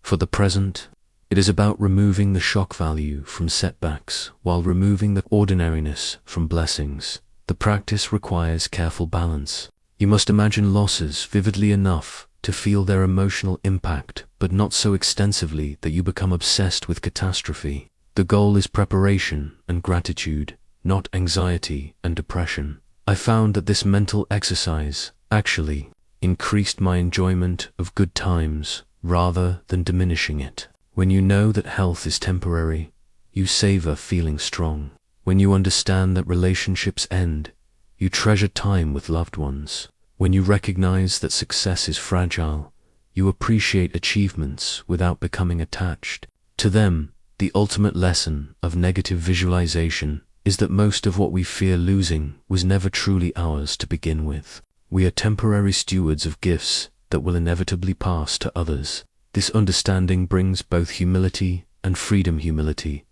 For the present, it is about removing the shock value from setbacks while removing the ordinariness from blessings. The practice requires careful balance. You must imagine losses vividly enough to feel their emotional impact, but not so extensively that you become obsessed with catastrophe. The goal is preparation and gratitude, not anxiety and depression. I found that this mental exercise actually increased my enjoyment of good times rather than diminishing it. When you know that health is temporary, you savor feeling strong. When you understand that relationships end, you treasure time with loved ones. When you recognize that success is fragile, you appreciate achievements without becoming attached to them. The ultimate lesson of negative visualization is that most of what we fear losing was never truly ours to begin with. We are temporary stewards of gifts that will inevitably pass to others. This understanding brings both humility and freedom. Humility,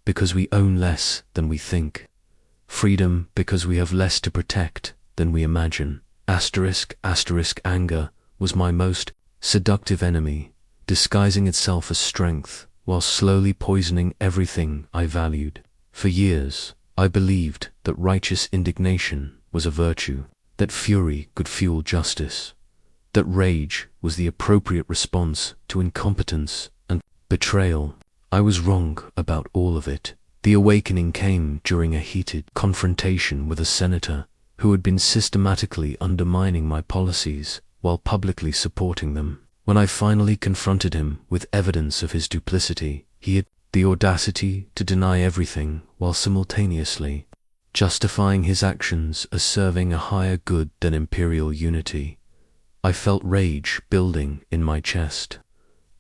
because we own less than we think. Freedom, because we have less to protect than we imagine. Anger was my most seductive enemy, disguising itself as strength while slowly poisoning everything I valued. For years, I believed that righteous indignation was a virtue, that fury could fuel justice, that rage was the appropriate response to incompetence and betrayal. I was wrong about all of it. The awakening came during a heated confrontation with a senator who had been systematically undermining my policies while publicly supporting them. When I finally confronted him with evidence of his duplicity, he had the audacity to deny everything while simultaneously justifying his actions as serving a higher good than imperial unity. I felt rage building in my chest,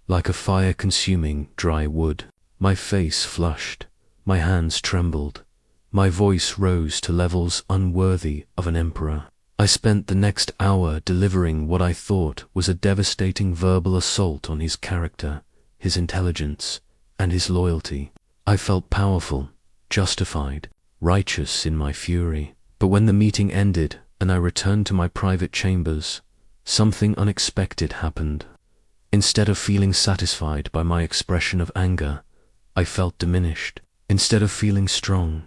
like a fire consuming dry wood. My face flushed, my hands trembled, my voice rose to levels unworthy of an emperor. I spent the next hour delivering what I thought was a devastating verbal assault on his character, his intelligence, and his loyalty. I felt powerful, justified, righteous in my fury. But when the meeting ended and I returned to my private chambers, something unexpected happened. Instead of feeling satisfied by my expression of anger, I felt diminished. Instead of feeling strong,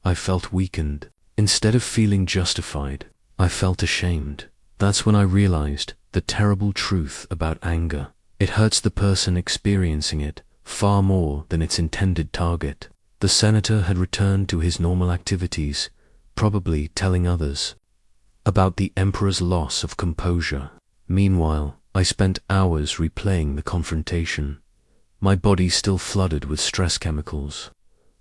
I felt weakened. Instead of feeling justified, I felt ashamed. That's when I realized the terrible truth about anger. It hurts the person experiencing it far more than its intended target. The senator had returned to his normal activities, probably telling others about the emperor's loss of composure. Meanwhile, I spent hours replaying the confrontation, my body still flooded with stress chemicals,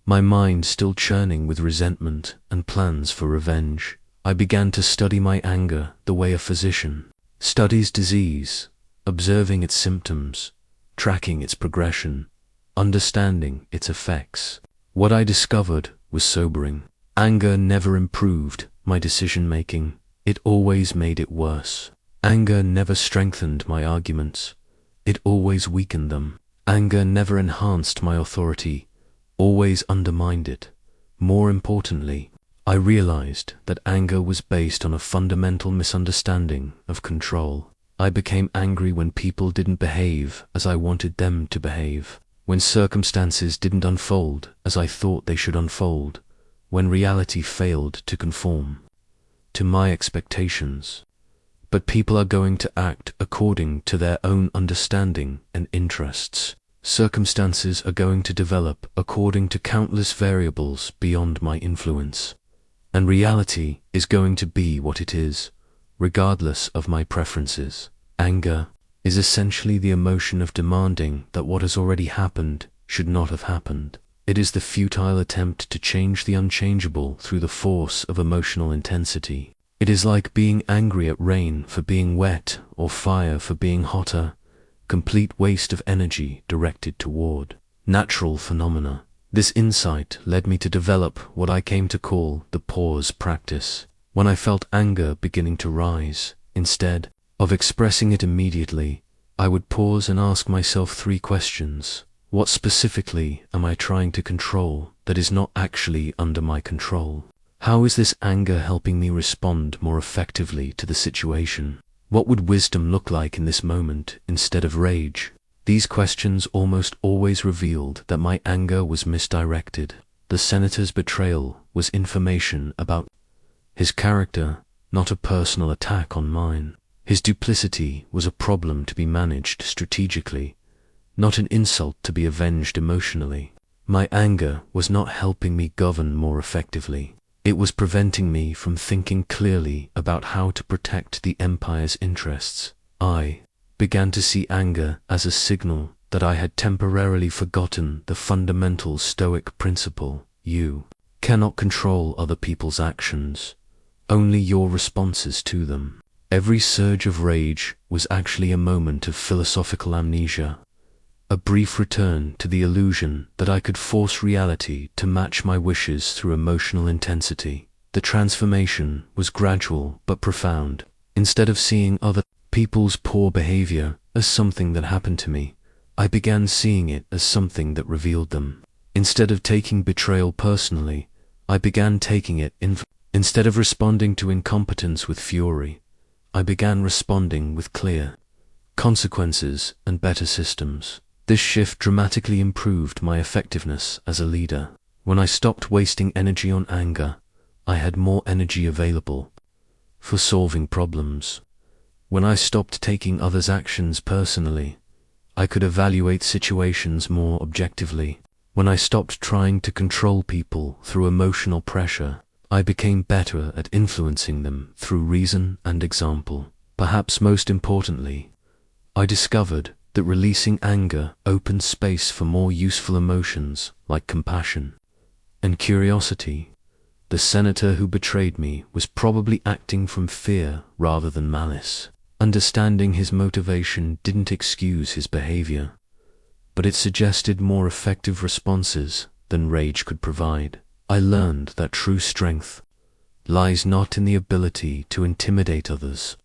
my mind still churning with resentment and plans for revenge. I began to study my anger the way a physician studies disease, observing its symptoms, tracking its progression, understanding its effects. What I discovered was sobering. Anger never improved my decision-making, it always made it worse. Anger never strengthened my arguments, it always weakened them. Anger never enhanced my authority, always undermined it. More importantly, I realized that anger was based on a fundamental misunderstanding of control. I became angry when people didn't behave as I wanted them to behave, when circumstances didn't unfold as I thought they should unfold, when reality failed to conform to my expectations. But people are going to act according to their own understanding and interests. Circumstances are going to develop according to countless variables beyond my influence. And reality is going to be what it is, regardless of my preferences. Anger is essentially the emotion of demanding that what has already happened should not have happened. It is the futile attempt to change the unchangeable through the force of emotional intensity. It is like being angry at rain for being wet or fire for being hotter, complete waste of energy directed toward natural phenomena. This insight led me to develop what I came to call the pause practice. When I felt anger beginning to rise, instead of expressing it immediately, I would pause and ask myself 3 questions. What specifically am I trying to control that is not actually under my control? How is this anger helping me respond more effectively to the situation? What would wisdom look like in this moment instead of rage? These questions almost always revealed that my anger was misdirected. The senator's betrayal was information about his character, not a personal attack on mine. His duplicity was a problem to be managed strategically, not an insult to be avenged emotionally. My anger was not helping me govern more effectively. It was preventing me from thinking clearly about how to protect the empire's interests. I began to see anger as a signal that I had temporarily forgotten the fundamental Stoic principle: you cannot control other people's actions, only your responses to them. Every surge of rage was actually a moment of philosophical amnesia, a brief return to the illusion that I could force reality to match my wishes through emotional intensity. The transformation was gradual but profound. Instead of seeing other people's poor behavior as something that happened to me, I began seeing it as something that revealed them. Instead of taking betrayal personally, I began taking it instead of responding to incompetence with fury, I began responding with clear consequences and better systems. This shift dramatically improved my effectiveness as a leader. When I stopped wasting energy on anger, I had more energy available for solving problems. When I stopped taking others' actions personally, I could evaluate situations more objectively. When I stopped trying to control people through emotional pressure, I became better at influencing them through reason and example. Perhaps most importantly, I discovered that releasing anger opened space for more useful emotions like compassion and curiosity. The senator who betrayed me was probably acting from fear rather than malice. Understanding his motivation didn't excuse his behavior, but it suggested more effective responses than rage could provide. I learned that true strength lies not in the ability to intimidate others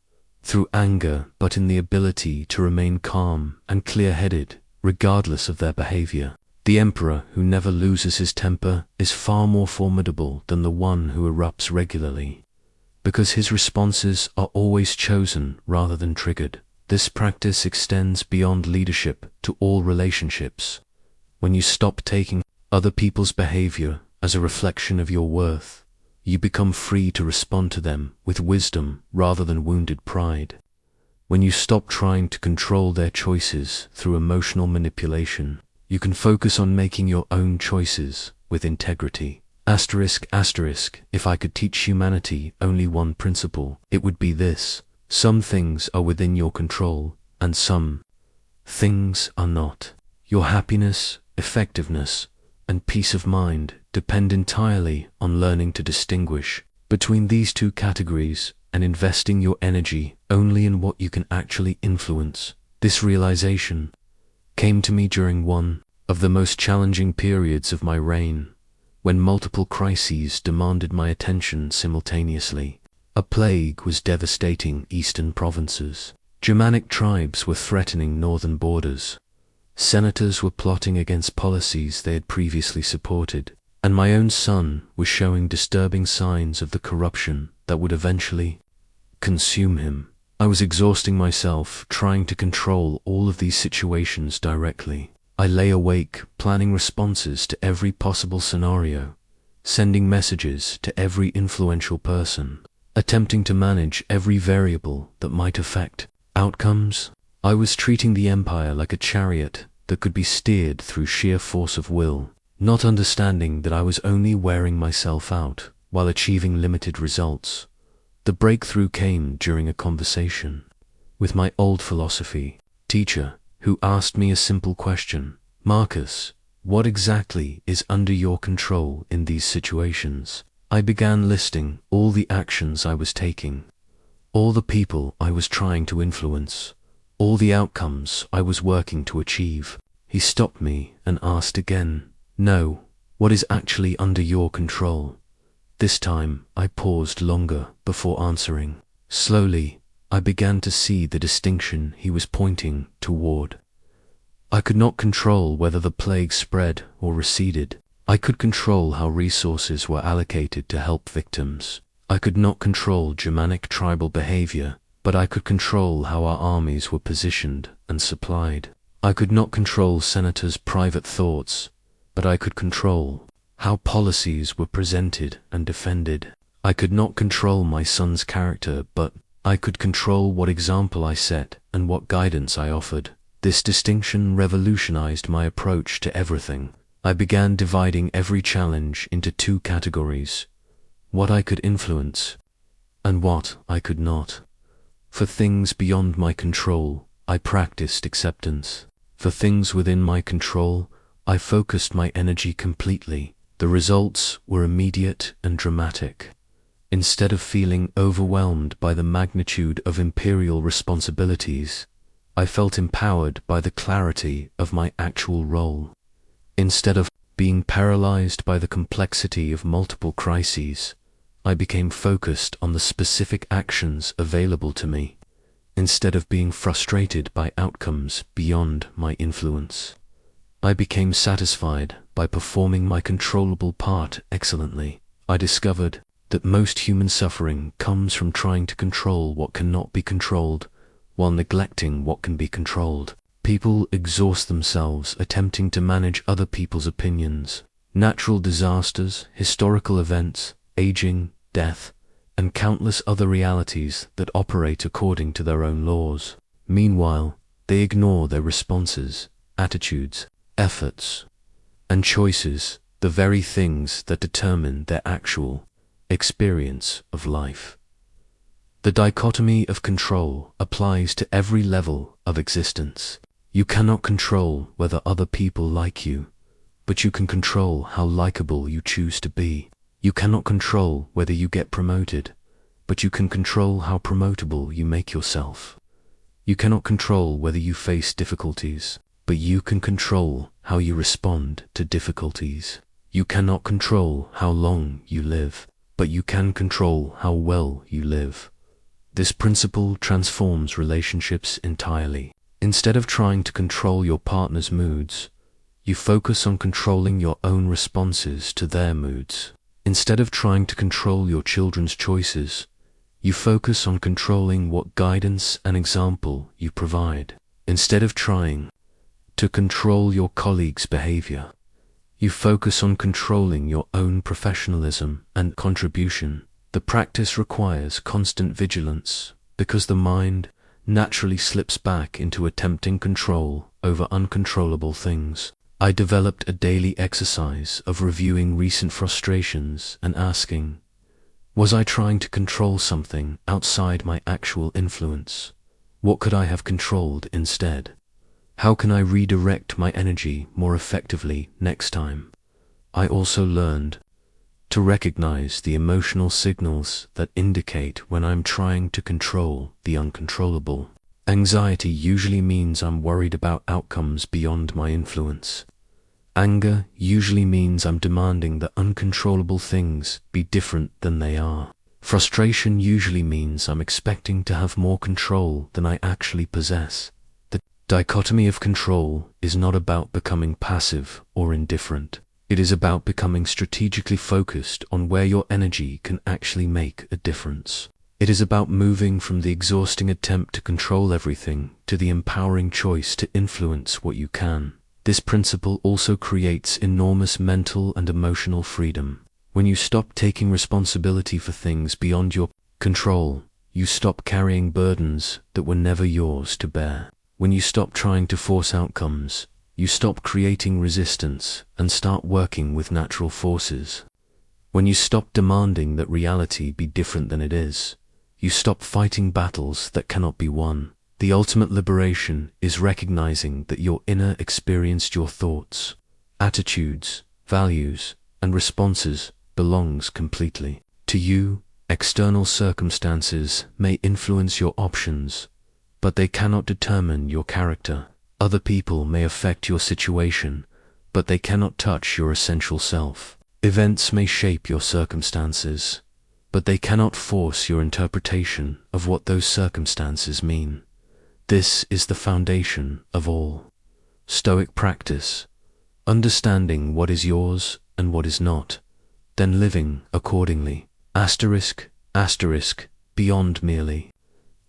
through anger, but in the ability to remain calm and clear-headed regardless of their behavior. The emperor who never loses his temper is far more formidable than the one who erupts regularly, because his responses are always chosen rather than triggered. This practice extends beyond leadership to all relationships. When you stop taking other people's behavior as a reflection of your worth, you become free to respond to them with wisdom rather than wounded pride. When you stop trying to control their choices through emotional manipulation, you can focus on making your own choices with integrity. If I could teach humanity only one principle, it would be this: some things are within your control, and some things are not. Your happiness, effectiveness, and peace of mind depend entirely on learning to distinguish between these two categories and investing your energy only in what you can actually influence. This realization came to me during one of the most challenging periods of my reign, when multiple crises demanded my attention simultaneously. A plague was devastating eastern provinces. Germanic tribes were threatening northern borders. Senators were plotting against policies they had previously supported, and my own son was showing disturbing signs of the corruption that would eventually consume him. I was exhausting myself trying to control all of these situations directly. I lay awake planning responses to every possible scenario, sending messages to every influential person, attempting to manage every variable that might affect outcomes. I was treating the empire like a chariot that could be steered through sheer force of will, not understanding that I was only wearing myself out while achieving limited results. The breakthrough came during a conversation with my old philosophy teacher, who asked me a simple question: Marcus, what exactly is under your control in these situations? I began listing all the actions I was taking, all the people I was trying to influence, all the outcomes I was working to achieve. He stopped me and asked again, "No, what is actually under your control?" This time I paused longer before answering. Slowly, I began to see the distinction he was pointing toward. I could not control whether the plague spread or receded. I could control how resources were allocated to help victims. I could not control Germanic tribal behavior, but I could control how our armies were positioned and supplied. I could not control senators' private thoughts, but I could control how policies were presented and defended. I could not control my son's character, but I could control what example I set and what guidance I offered. This distinction revolutionized my approach to everything. I began dividing every challenge into two categories: what I could influence and what I could not. For things beyond my control, I practiced acceptance. For things within my control, I focused my energy completely. The results were immediate and dramatic. Instead of feeling overwhelmed by the magnitude of imperial responsibilities, I felt empowered by the clarity of my actual role. Instead of being paralyzed by the complexity of multiple crises, I became focused on the specific actions available to me. Instead of being frustrated by outcomes beyond my influence, I became satisfied by performing my controllable part excellently. I discovered that most human suffering comes from trying to control what cannot be controlled while neglecting what can be controlled. People exhaust themselves attempting to manage other people's opinions. Natural disasters, historical events, aging, death, and countless other realities that operate according to their own laws. Meanwhile, they ignore their responses, attitudes, efforts, and choices, the very things that determine their actual experience of life. The dichotomy of control applies to every level of existence. You cannot control whether other people like you, but you can control how likable you choose to be. You cannot control whether you get promoted, but you can control how promotable you make yourself. You cannot control whether you face difficulties, but you can control how you respond to difficulties. You cannot control how long you live, but you can control how well you live. This principle transforms relationships entirely. Instead of trying to control your partner's moods, you focus on controlling your own responses to their moods. Instead of trying to control your children's choices, you focus on controlling what guidance and example you provide. Instead of trying to control your colleagues' behavior, you focus on controlling your own professionalism and contribution. The practice requires constant vigilance because the mind naturally slips back into attempting control over uncontrollable things. I developed a daily exercise of reviewing recent frustrations and asking, was I trying to control something outside my actual influence? What could I have controlled instead? How can I redirect my energy more effectively next time? I also learned to recognize the emotional signals that indicate when I'm trying to control the uncontrollable. Anxiety usually means I'm worried about outcomes beyond my influence. Anger usually means I'm demanding that uncontrollable things be different than they are. Frustration usually means I'm expecting to have more control than I actually possess. The dichotomy of control is not about becoming passive or indifferent. It is about becoming strategically focused on where your energy can actually make a difference. It is about moving from the exhausting attempt to control everything to the empowering choice to influence what you can. This principle also creates enormous mental and emotional freedom. When you stop taking responsibility for things beyond your control, you stop carrying burdens that were never yours to bear. When you stop trying to force outcomes, you stop creating resistance and start working with natural forces. When you stop demanding that reality be different than it is, you stop fighting battles that cannot be won. The ultimate liberation is recognizing that your inner experienced your thoughts, attitudes, values, and responses belongs completely to you. External circumstances may influence your options, but they cannot determine your character. Other people may affect your situation, but they cannot touch your essential self. Events may shape your circumstances, but they cannot force your interpretation of what those circumstances mean. This is the foundation of all Stoic practice, understanding what is yours and what is not, then living accordingly. Asterisk, asterisk, beyond merely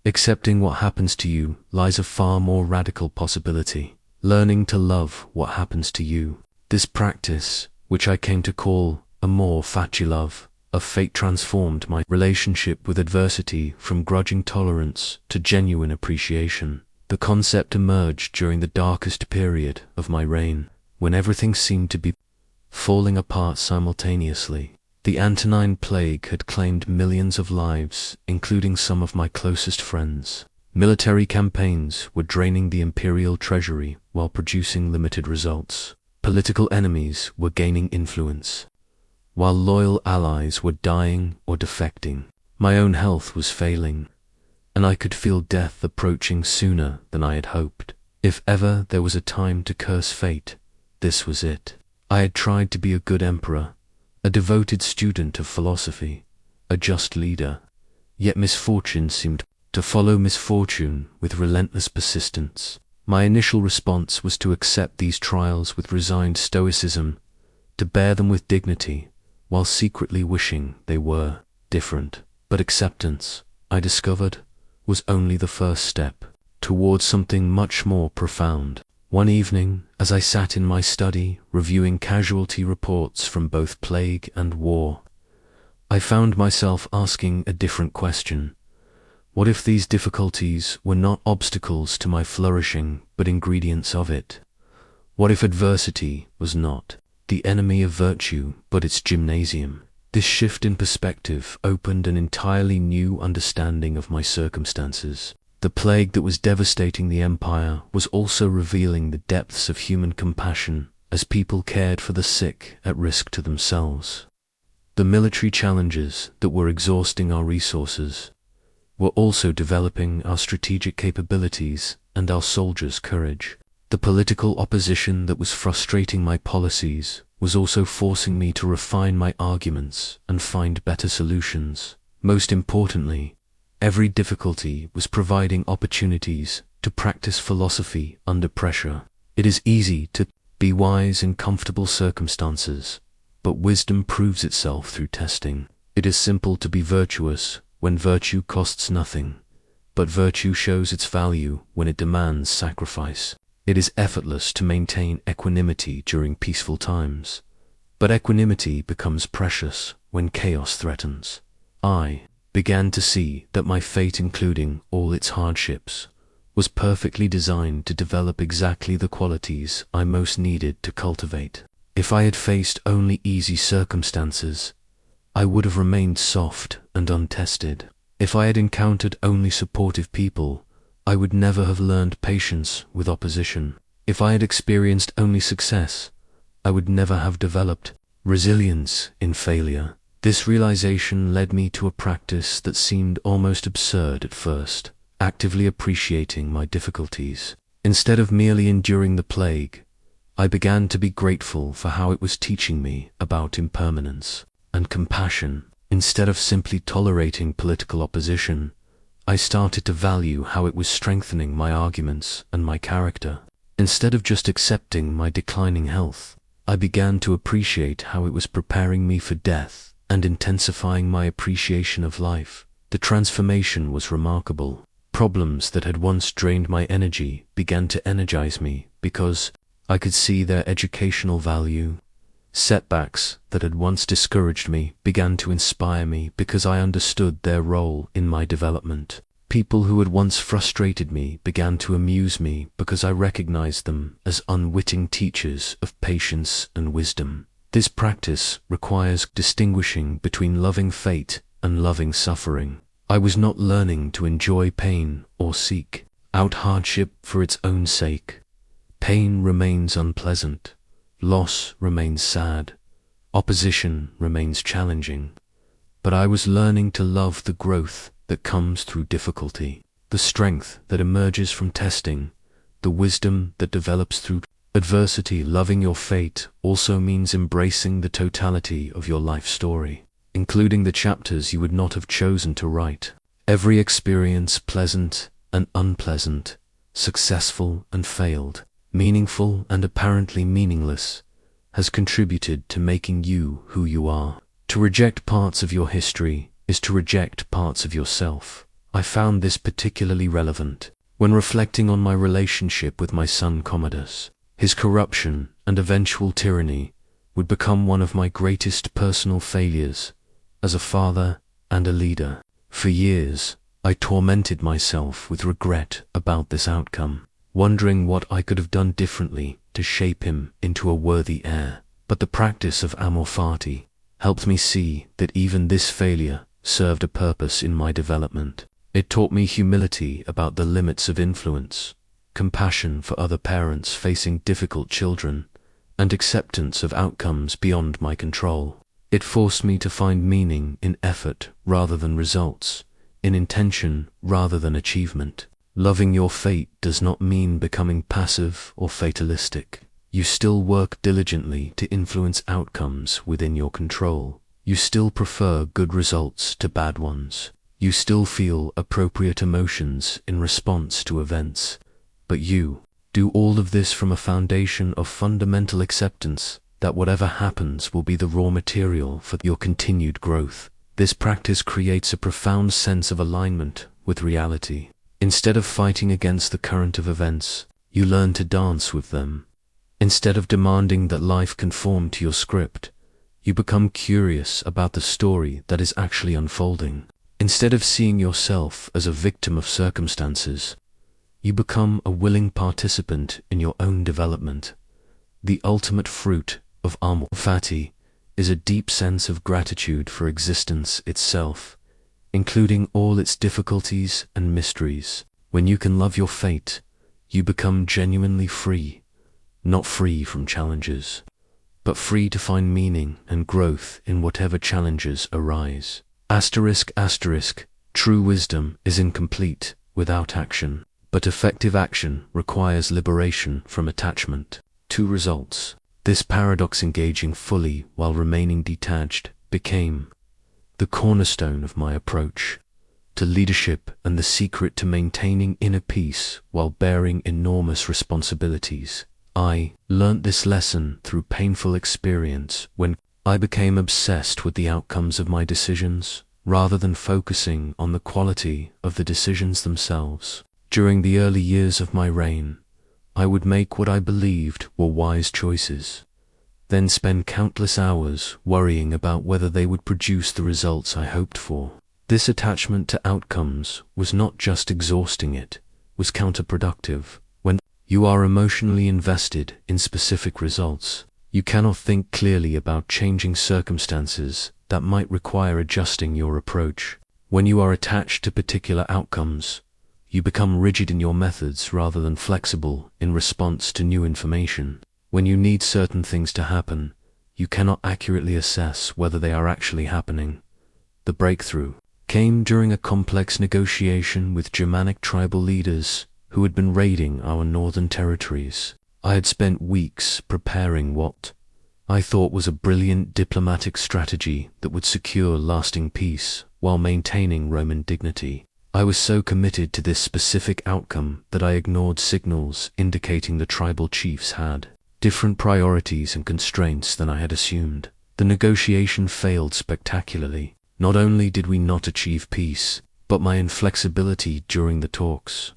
accepting what happens to you lies a far more radical possibility, learning to love what happens to you. This practice, which I came to call amor fati love, of fate, transformed my relationship with adversity from grudging tolerance to genuine appreciation. The concept emerged during the darkest period of my reign, when everything seemed to be falling apart simultaneously. The Antonine Plague had claimed millions of lives, including some of my closest friends. Military campaigns were draining the imperial treasury while producing limited results. Political enemies were gaining influence, while loyal allies were dying or defecting. My own health was failing, and I could feel death approaching sooner than I had hoped. If ever there was a time to curse fate, this was it. I had tried to be a good emperor, a devoted student of philosophy, a just leader, yet misfortune seemed to follow misfortune with relentless persistence. My initial response was to accept these trials with resigned stoicism, to bear them with dignity, while secretly wishing they were different. But acceptance, I discovered, was only the first step towards something much more profound. One evening, as I sat in my study reviewing casualty reports from both plague and war, I found myself asking a different question. What if these difficulties were not obstacles to my flourishing, but ingredients of it? What if adversity was not the enemy of virtue, but its gymnasium. This shift in perspective opened an entirely new understanding of my circumstances. The plague that was devastating the empire was also revealing the depths of human compassion as people cared for the sick at risk to themselves. The military challenges that were exhausting our resources were also developing our strategic capabilities and our soldiers' courage. The political opposition that was frustrating my policies was also forcing me to refine my arguments and find better solutions. Most importantly, every difficulty was providing opportunities to practice philosophy under pressure. It is easy to be wise in comfortable circumstances, but wisdom proves itself through testing. It is simple to be virtuous when virtue costs nothing, but virtue shows its value when it demands sacrifice. It is effortless to maintain equanimity during peaceful times, but equanimity becomes precious when chaos threatens. I began to see that my fate, including all its hardships, was perfectly designed to develop exactly the qualities I most needed to cultivate. If I had faced only easy circumstances, I would have remained soft and untested. If I had encountered only supportive people, I would never have learned patience with opposition. If I had experienced only success, I would never have developed resilience in failure. This realization led me to a practice that seemed almost absurd at first: actively appreciating my difficulties. Instead of merely enduring the plague, I began to be grateful for how it was teaching me about impermanence and compassion. Instead of simply tolerating political opposition, I started to value how it was strengthening my arguments and my character. Instead of just accepting my declining health, I began to appreciate how it was preparing me for death and intensifying my appreciation of life. The transformation was remarkable. Problems that had once drained my energy began to energize me because I could see their educational value. Setbacks that had once discouraged me began to inspire me because I understood their role in my development. People who had once frustrated me began to amuse me because I recognized them as unwitting teachers of patience and wisdom. This practice requires distinguishing between loving fate and loving suffering. I was not learning to enjoy pain or seek out hardship for its own sake. Pain remains unpleasant. Loss remains sad. Opposition remains challenging. But I was learning to love the growth that comes through difficulty, the strength that emerges from testing, the wisdom that develops through adversity. Loving your fate also means embracing the totality of your life story, including the chapters you would not have chosen to write. Every experience, pleasant and unpleasant, successful and failed, meaningful and apparently meaningless, has contributed to making you who you are. To reject parts of your history is to reject parts of yourself. I found this particularly relevant when reflecting on my relationship with my son Commodus. His corruption and eventual tyranny would become one of my greatest personal failures as a father and a leader. For years, I tormented myself with regret about this outcome, wondering what I could have done differently to shape him into a worthy heir. But the practice of amor fati helped me see that even this failure served a purpose in my development. It taught me humility about the limits of influence, compassion for other parents facing difficult children, and acceptance of outcomes beyond my control. It forced me to find meaning in effort rather than results, in intention rather than achievement. Loving your fate does not mean becoming passive or fatalistic. You still work diligently to influence outcomes within your control. You still prefer good results to bad ones. You still feel appropriate emotions in response to events. But you do all of this from a foundation of fundamental acceptance that whatever happens will be the raw material for your continued growth. This practice creates a profound sense of alignment with reality. Instead of fighting against the current of events, you learn to dance with them. Instead of demanding that life conform to your script, you become curious about the story that is actually unfolding. Instead of seeing yourself as a victim of circumstances, you become a willing participant in your own development. The ultimate fruit of amor fati is a deep sense of gratitude for existence itself, including all its difficulties and mysteries. When you can love your fate, you become genuinely free, not free from challenges, but free to find meaning and growth in whatever challenges arise. Asterisk, asterisk, true wisdom is incomplete without action, but effective action requires liberation from attachment. 2 results. This paradox, engaging fully while remaining detached, became the cornerstone of my approach to leadership and the secret to maintaining inner peace while bearing enormous responsibilities. I learnt this lesson through painful experience when I became obsessed with the outcomes of my decisions rather than focusing on the quality of the decisions themselves. During the early years of my reign, I would make what I believed were wise choices, then spend countless hours worrying about whether they would produce the results I hoped for. This attachment to outcomes was not just exhausting, it was counterproductive. When you are emotionally invested in specific results, you cannot think clearly about changing circumstances that might require adjusting your approach. When you are attached to particular outcomes, you become rigid in your methods rather than flexible in response to new information. When you need certain things to happen, you cannot accurately assess whether they are actually happening. The breakthrough came during a complex negotiation with Germanic tribal leaders who had been raiding our northern territories. I had spent weeks preparing what I thought was a brilliant diplomatic strategy that would secure lasting peace while maintaining Roman dignity. I was so committed to this specific outcome that I ignored signals indicating the tribal chiefs had different priorities and constraints than I had assumed. The negotiation failed spectacularly. Not only did we not achieve peace, but my inflexibility during the talks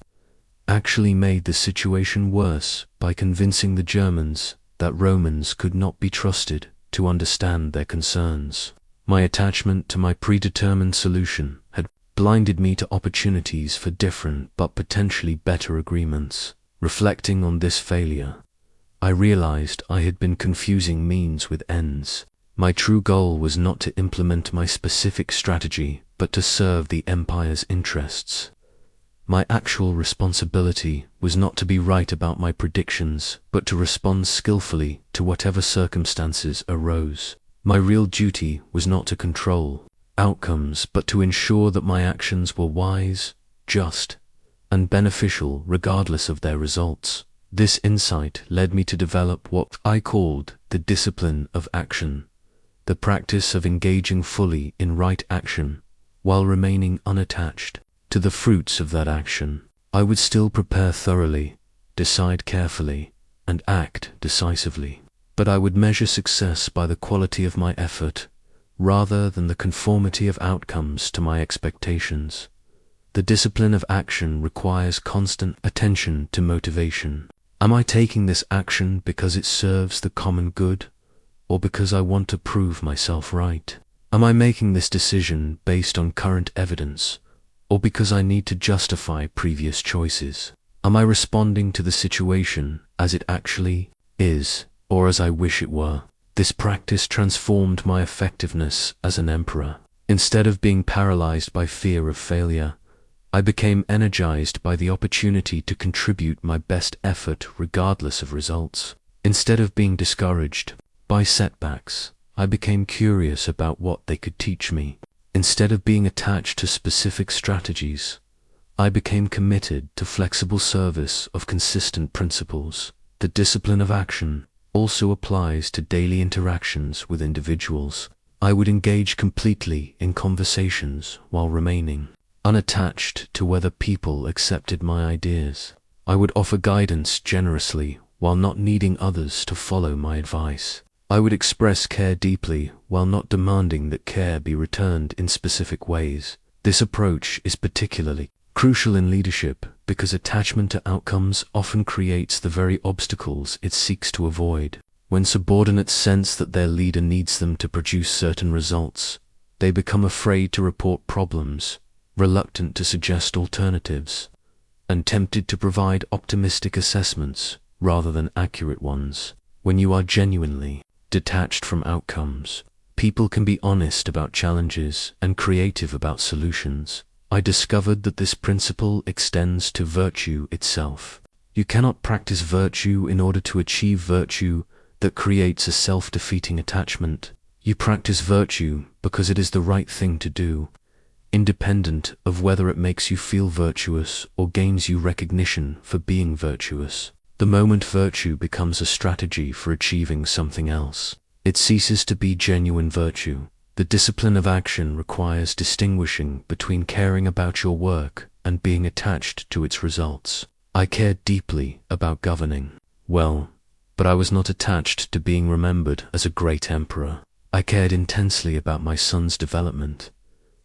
actually made the situation worse by convincing the Germans that Romans could not be trusted to understand their concerns. My attachment to my predetermined solution had blinded me to opportunities for different but potentially better agreements. Reflecting on this failure, I realized I had been confusing means with ends. My true goal was not to implement my specific strategy, but to serve the empire's interests. My actual responsibility was not to be right about my predictions, but to respond skillfully to whatever circumstances arose. My real duty was not to control outcomes, but to ensure that my actions were wise, just, and beneficial regardless of their results. This insight led me to develop what I called the discipline of action, the practice of engaging fully in right action while remaining unattached to the fruits of that action. I would still prepare thoroughly, decide carefully, and act decisively, but I would measure success by the quality of my effort rather than the conformity of outcomes to my expectations. The discipline of action requires constant attention to motivation. Am I taking this action because it serves the common good, or because I want to prove myself right? Am I making this decision based on current evidence, or because I need to justify previous choices? Am I responding to the situation as it actually is, or as I wish it were? This practice transformed my effectiveness as an emperor. Instead of being paralyzed by fear of failure, I became energized by the opportunity to contribute my best effort regardless of results. Instead of being discouraged by setbacks, I became curious about what they could teach me. Instead of being attached to specific strategies, I became committed to flexible service of consistent principles. The discipline of action also applies to daily interactions with individuals. I would engage completely in conversations while remaining unattached to whether people accepted my ideas. I would offer guidance generously while not needing others to follow my advice. I would express care deeply while not demanding that care be returned in specific ways. This approach is particularly crucial in leadership because attachment to outcomes often creates the very obstacles it seeks to avoid. When subordinates sense that their leader needs them to produce certain results, they become afraid to report problems, reluctant to suggest alternatives, and tempted to provide optimistic assessments rather than accurate ones. When you are genuinely detached from outcomes. People can be honest about challenges and creative about solutions. I discovered that this principle extends to virtue itself. You cannot practice virtue in order to achieve virtue that creates a self-defeating attachment. You practice virtue because it is the right thing to do, independent of whether it makes you feel virtuous or gains you recognition for being virtuous. The moment virtue becomes a strategy for achieving something else, it ceases to be genuine virtue. The discipline of action requires distinguishing between caring about your work and being attached to its results. I cared deeply about governing well, but I was not attached to being remembered as a great emperor. I cared intensely about my son's development,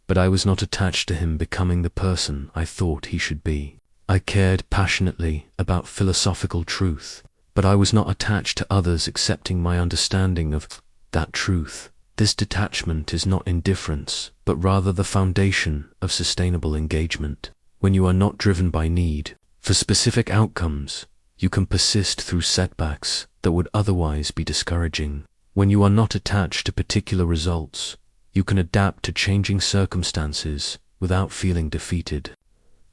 but I was not attached to him becoming the person I thought he should be. I cared passionately about philosophical truth, but I was not attached to others accepting my understanding of that truth. This detachment is not indifference, but rather the foundation of sustainable engagement. When you are not driven by need for specific outcomes, you can persist through setbacks that would otherwise be discouraging. When you are not attached to particular results, you can adapt to changing circumstances without feeling defeated.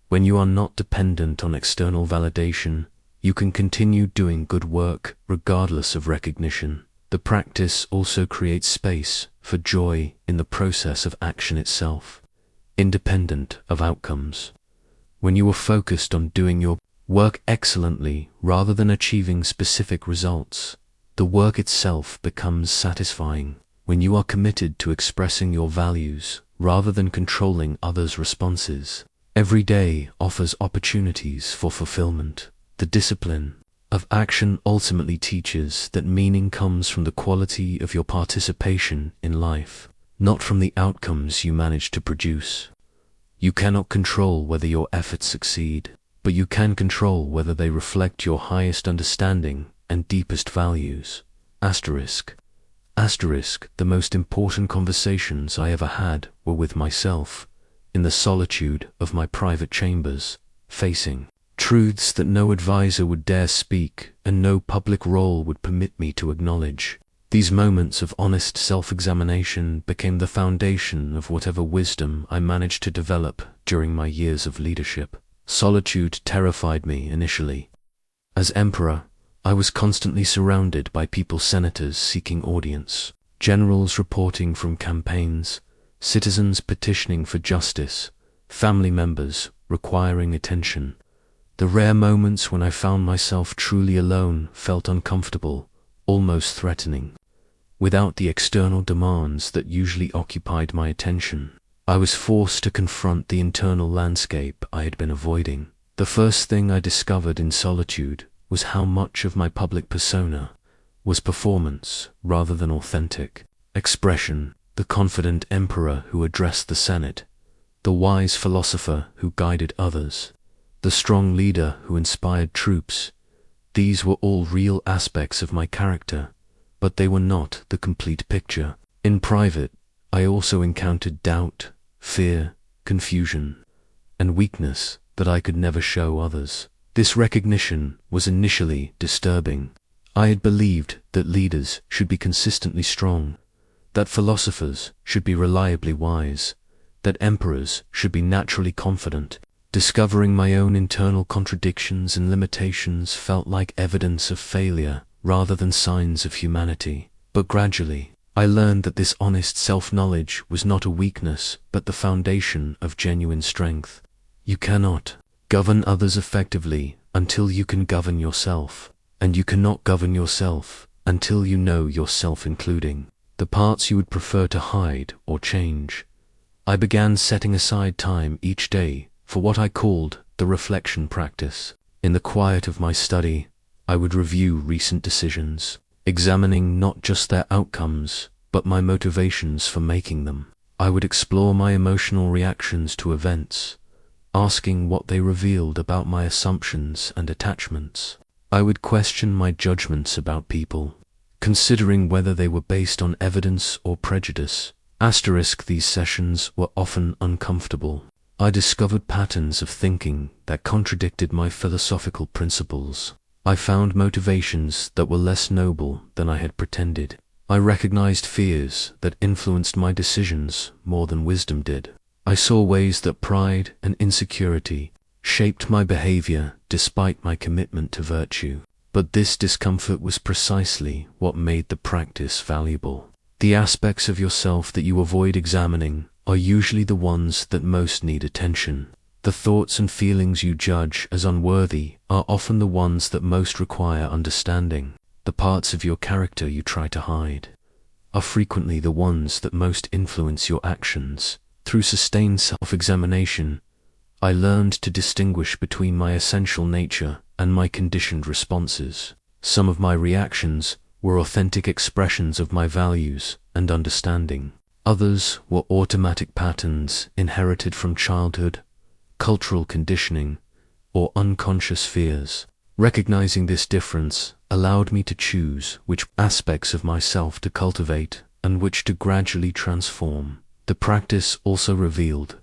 When you are not dependent on external validation, you can continue doing good work regardless of recognition. The practice also creates space for joy in the process of action itself, independent of outcomes. When you are focused on doing your work excellently rather than achieving specific results, the work itself becomes satisfying. When you are committed to expressing your values rather than controlling others' responses, every day offers opportunities for fulfillment. The discipline of action ultimately teaches that meaning comes from the quality of your participation in life, not from the outcomes you manage to produce. You cannot control whether your efforts succeed, but you can control whether they reflect your highest understanding and deepest values. Asterisk. The most important conversations I ever had were with myself, in the solitude of my private chambers, facing truths that no advisor would dare speak and no public role would permit me to acknowledge. These moments of honest self-examination became the foundation of whatever wisdom I managed to develop during my years of leadership. Solitude terrified me initially. As emperor, I was constantly surrounded by senators seeking audience, generals reporting from campaigns, citizens petitioning for justice, family members requiring attention. The rare moments when I found myself truly alone felt uncomfortable, almost threatening. Without the external demands that usually occupied my attention, I was forced to confront the internal landscape I had been avoiding. The first thing I discovered in solitude was how much of my public persona was performance rather than authentic expression. The confident emperor who addressed the Senate, the wise philosopher who guided others, the strong leader who inspired troops, these were all real aspects of my character, but they were not the complete picture. In private, I also encountered doubt, fear, confusion, and weakness that I could never show others. This recognition was initially disturbing. I had believed that leaders should be consistently strong, that philosophers should be reliably wise, that emperors should be naturally confident. Discovering my own internal contradictions and limitations felt like evidence of failure rather than signs of humanity. But gradually, I learned that this honest self-knowledge was not a weakness but the foundation of genuine strength. You cannot govern others effectively until you can govern yourself, and you cannot govern yourself until you know yourself, including the parts you would prefer to hide or change. I began setting aside time each day for what I called the reflection practice. In the quiet of my study, I would review recent decisions, examining not just their outcomes, but my motivations for making them. I would explore my emotional reactions to events, asking what they revealed about my assumptions and attachments. I would question my judgments about people, considering whether they were based on evidence or prejudice. These sessions were often uncomfortable. I discovered patterns of thinking that contradicted my philosophical principles. I found motivations that were less noble than I had pretended. I recognized fears that influenced my decisions more than wisdom did. I saw ways that pride and insecurity shaped my behavior despite my commitment to virtue. But this discomfort was precisely what made the practice valuable. The aspects of yourself that you avoid examining are usually the ones that most need attention. The thoughts and feelings you judge as unworthy are often the ones that most require understanding. The parts of your character you try to hide are frequently the ones that most influence your actions. Through sustained self-examination, I learned to distinguish between my essential nature and my conditioned responses. Some of my reactions were authentic expressions of my values and understanding. Others were automatic patterns inherited from childhood, cultural conditioning, or unconscious fears. Recognizing this difference allowed me to choose which aspects of myself to cultivate and which to gradually transform. The practice also revealed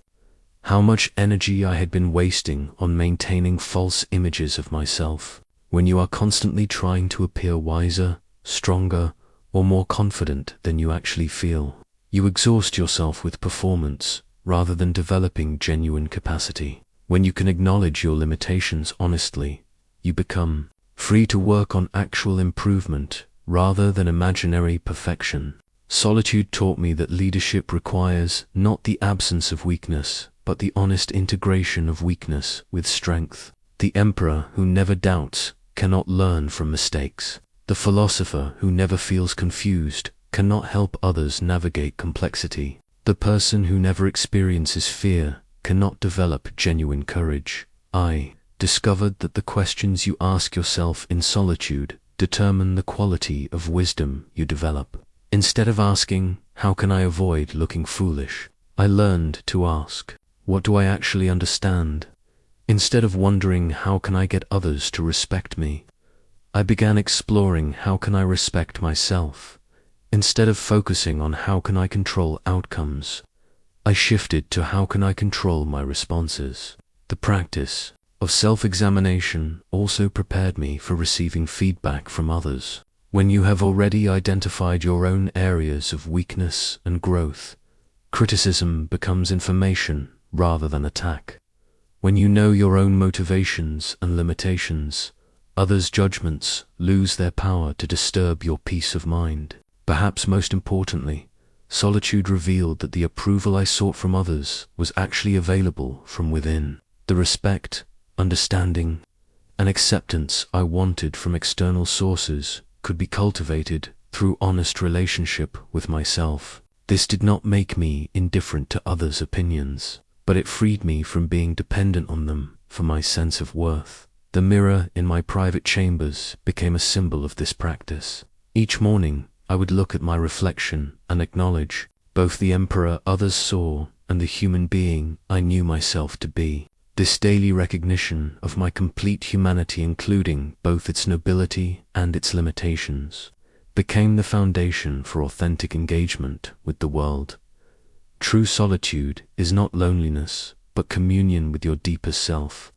how much energy I had been wasting on maintaining false images of myself. When you are constantly trying to appear wiser, stronger, or more confident than you actually feel, you exhaust yourself with performance rather than developing genuine capacity. When you can acknowledge your limitations honestly, you become free to work on actual improvement rather than imaginary perfection. Solitude taught me that leadership requires not the absence of weakness, but the honest integration of weakness with strength. The emperor who never doubts cannot learn from mistakes. The philosopher who never feels confused cannot help others navigate complexity. The person who never experiences fear cannot develop genuine courage. I discovered that the questions you ask yourself in solitude determine the quality of wisdom you develop. Instead of asking, "How can I avoid looking foolish?" I learned to ask, "What do I actually understand?" Instead of wondering, "How can I get others to respect me?" I began exploring, "How can I respect myself?" Instead of focusing on, "How can I control outcomes?" I shifted to, "How can I control my responses?" The practice of self-examination also prepared me for receiving feedback from others. When you have already identified your own areas of weakness and growth, criticism becomes information rather than attack. When you know your own motivations and limitations, others' judgments lose their power to disturb your peace of mind. Perhaps most importantly, solitude revealed that the approval I sought from others was actually available from within. The respect, understanding, and acceptance I wanted from external sources could be cultivated through honest relationship with myself. This did not make me indifferent to others' opinions, but it freed me from being dependent on them for my sense of worth. The mirror in my private chambers became a symbol of this practice. Each morning, I would look at my reflection and acknowledge both the emperor others saw and the human being I knew myself to be. This daily recognition of my complete humanity, including both its nobility and its limitations, became the foundation for authentic engagement with the world. True solitude is not loneliness, but communion with your deepest self.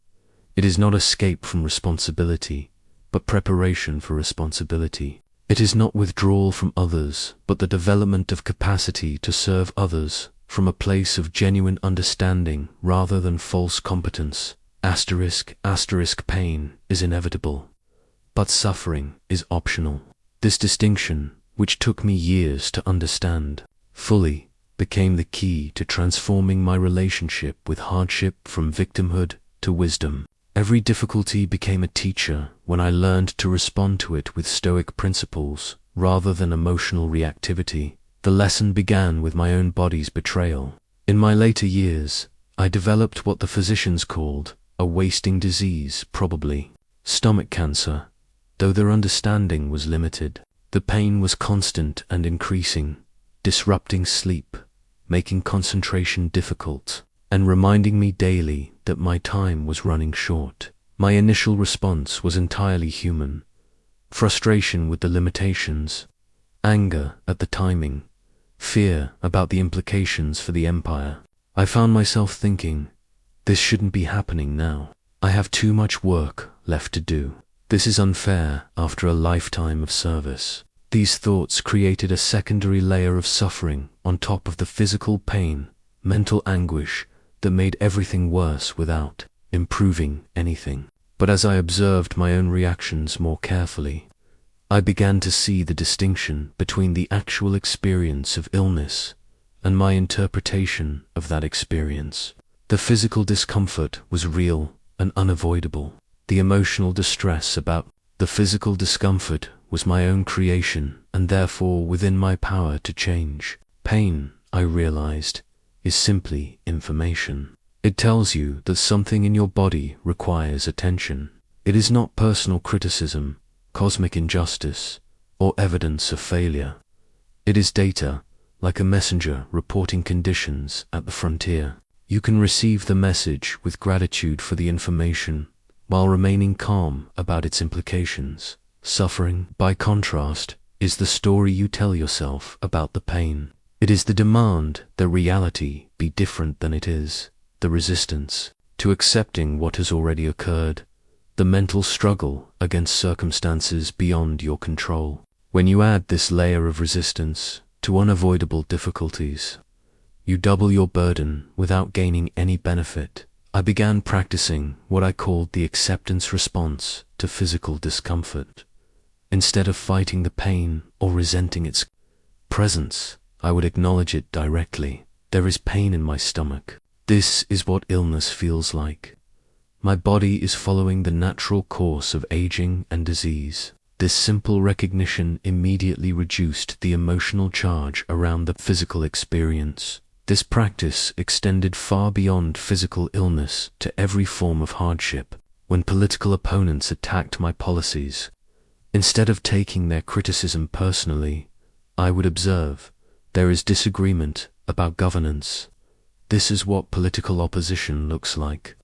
It is not escape from responsibility, but preparation for responsibility. It is not withdrawal from others, but the development of capacity to serve others from a place of genuine understanding rather than false competence. Pain is inevitable, but suffering is optional. This distinction, which took me years to understand fully, became the key to transforming my relationship with hardship from victimhood to wisdom. Every difficulty became a teacher when I learned to respond to it with Stoic principles rather than emotional reactivity. The lesson began with my own body's betrayal. In my later years, I developed what the physicians called a wasting disease, probably stomach cancer, though their understanding was limited. The pain was constant and increasing, disrupting sleep, making concentration difficult, and reminding me daily that my time was running short. My initial response was entirely human: frustration with the limitations, anger at the timing, fear about the implications for the empire. I found myself thinking, this shouldn't be happening now. I have too much work left to do. This is unfair after a lifetime of service. These thoughts created a secondary layer of suffering on top of the physical pain, mental anguish that made everything worse without improving anything. But as I observed my own reactions more carefully, I began to see the distinction between the actual experience of illness and my interpretation of that experience. The physical discomfort was real and unavoidable. The emotional distress about the physical discomfort was my own creation and therefore within my power to change. Pain, I realized, is simply information. It tells you that something in your body requires attention. It is not personal criticism, cosmic injustice, or evidence of failure. It is data, like a messenger reporting conditions at the frontier. You can receive the message with gratitude for the information while remaining calm about its implications. Suffering, by contrast, is the story you tell yourself about the pain. It is the demand that reality be different than it is, the resistance to accepting what has already occurred, the mental struggle against circumstances beyond your control. When you add this layer of resistance to unavoidable difficulties, you double your burden without gaining any benefit. I began practicing what I called the acceptance response to physical discomfort. Instead of fighting the pain or resenting its presence, I would acknowledge it directly. There is pain in my stomach. This is what illness feels like. My body is following the natural course of aging and disease. This simple recognition immediately reduced the emotional charge around the physical experience. This practice extended far beyond physical illness to every form of hardship. When political opponents attacked my policies, instead of taking their criticism personally, I would observe, there is disagreement about governance. This is what political opposition looks like.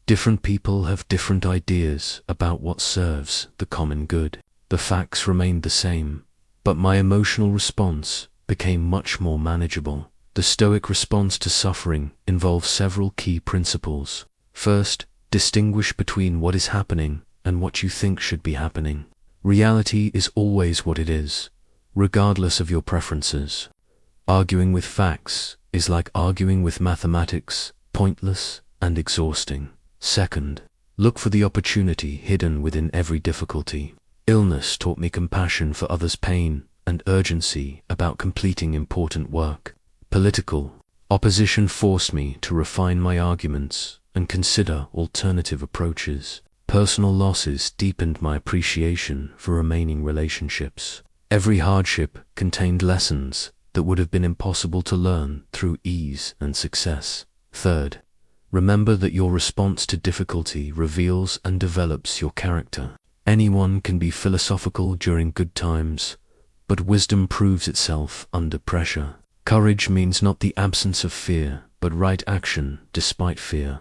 Different people have different ideas about what serves the common good. The facts remained the same, but my emotional response became much more manageable. The Stoic response to suffering involves several key principles. First, distinguish between what is happening and what you think should be happening. Reality is always what it is, regardless of your preferences. Arguing with facts is like arguing with mathematics, pointless and exhausting. Second, look for the opportunity hidden within every difficulty. Illness taught me compassion for others' pain and urgency about completing important work. Political opposition forced me to refine my arguments and consider alternative approaches. Personal losses deepened my appreciation for remaining relationships. Every hardship contained lessons that would have been impossible to learn through ease and success. Third, remember that your response to difficulty reveals and develops your character. Anyone can be philosophical during good times, but wisdom proves itself under pressure. Courage means not the absence of fear, but right action despite fear.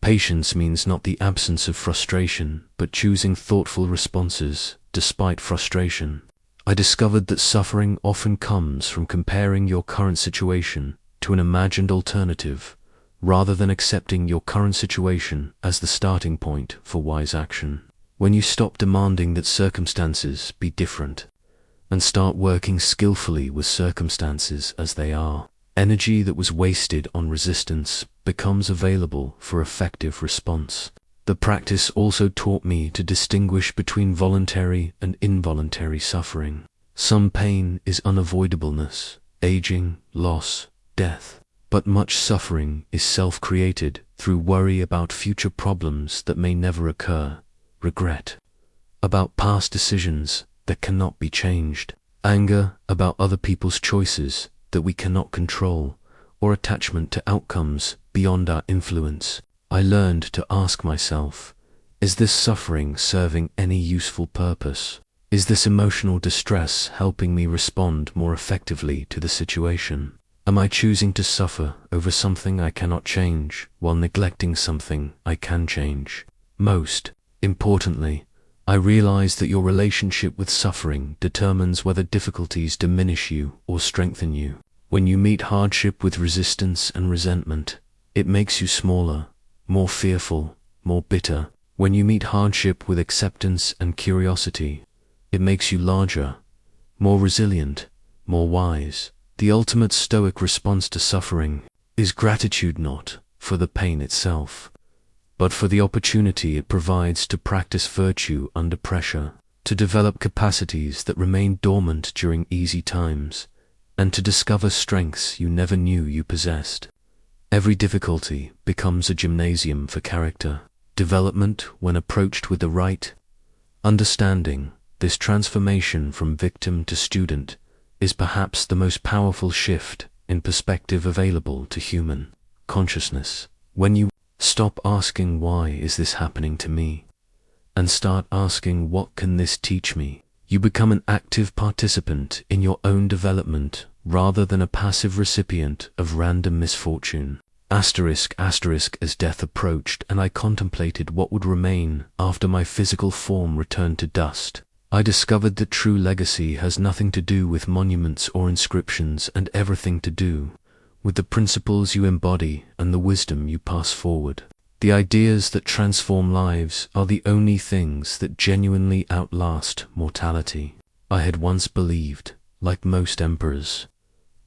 Patience means not the absence of frustration, but choosing thoughtful responses despite frustration. I discovered that suffering often comes from comparing your current situation to an imagined alternative, rather than accepting your current situation as the starting point for wise action. When you stop demanding that circumstances be different, and start working skillfully with circumstances as they are, energy that was wasted on resistance becomes available for effective response. The practice also taught me to distinguish between voluntary and involuntary suffering. Some pain is unavoidableness, aging, loss, death, but much suffering is self-created through worry about future problems that may never occur, regret about past decisions that cannot be changed, anger about other people's choices that we cannot control, or attachment to outcomes beyond our influence. I learned to ask myself, is this suffering serving any useful purpose? Is this emotional distress helping me respond more effectively to the situation? Am I choosing to suffer over something I cannot change while neglecting something I can change? Most importantly, I realize that your relationship with suffering determines whether difficulties diminish you or strengthen you. When you meet hardship with resistance and resentment, it makes you smaller, more fearful, more bitter. When you meet hardship with acceptance and curiosity, it makes you larger, more resilient, more wise. The ultimate Stoic response to suffering is gratitude, not for the pain itself, but for the opportunity it provides to practice virtue under pressure, to develop capacities that remain dormant during easy times, and to discover strengths you never knew you possessed. Every difficulty becomes a gymnasium for character development when approached with the right understanding. This transformation from victim to student is perhaps the most powerful shift in perspective available to human consciousness. When you stop asking why is this happening to me and start asking what can this teach me, you become an active participant in your own development rather than a passive recipient of random misfortune. Asterisk, asterisk, as death approached and I contemplated what would remain after my physical form returned to dust, I discovered that true legacy has nothing to do with monuments or inscriptions and everything to do with the principles you embody and the wisdom you pass forward. The ideas that transform lives are the only things that genuinely outlast mortality. I had once believed, like most emperors,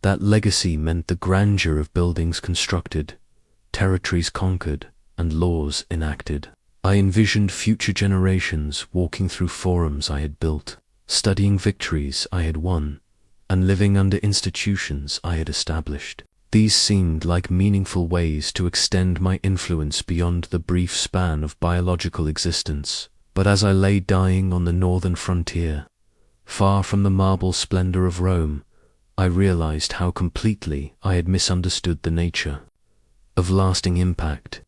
that legacy meant the grandeur of buildings constructed, territories conquered, and laws enacted. I envisioned future generations walking through forums I had built, studying victories I had won, and living under institutions I had established. These seemed like meaningful ways to extend my influence beyond the brief span of biological existence. But as I lay dying on the northern frontier, far from the marble splendor of Rome, I realized how completely I had misunderstood the nature of lasting impact.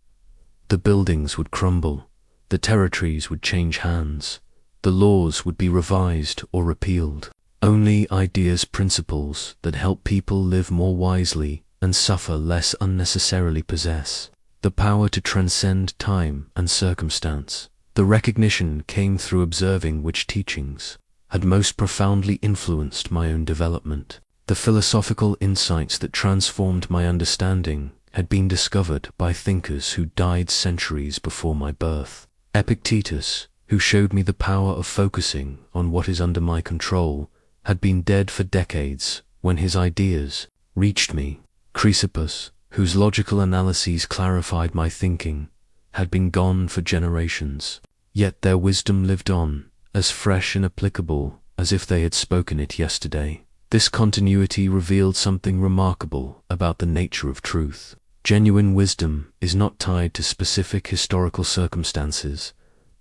The buildings would crumble, the territories would change hands, the laws would be revised or repealed. Only ideas, principles that help people live more wisely and suffer less unnecessarily possess the power to transcend time and circumstance. The recognition came through observing which teachings had most profoundly influenced my own development. The philosophical insights that transformed my understanding had been discovered by thinkers who died centuries before my birth. Epictetus, who showed me the power of focusing on what is under my control, had been dead for decades when his ideas reached me. Chrysippus, whose logical analyses clarified my thinking, had been gone for generations. Yet their wisdom lived on, as fresh and applicable as if they had spoken it yesterday. This continuity revealed something remarkable about the nature of truth. Genuine wisdom is not tied to specific historical circumstances,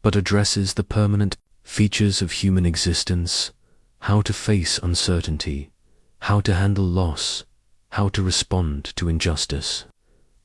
but addresses the permanent features of human existence: how to face uncertainty, how to handle loss, how to respond to injustice,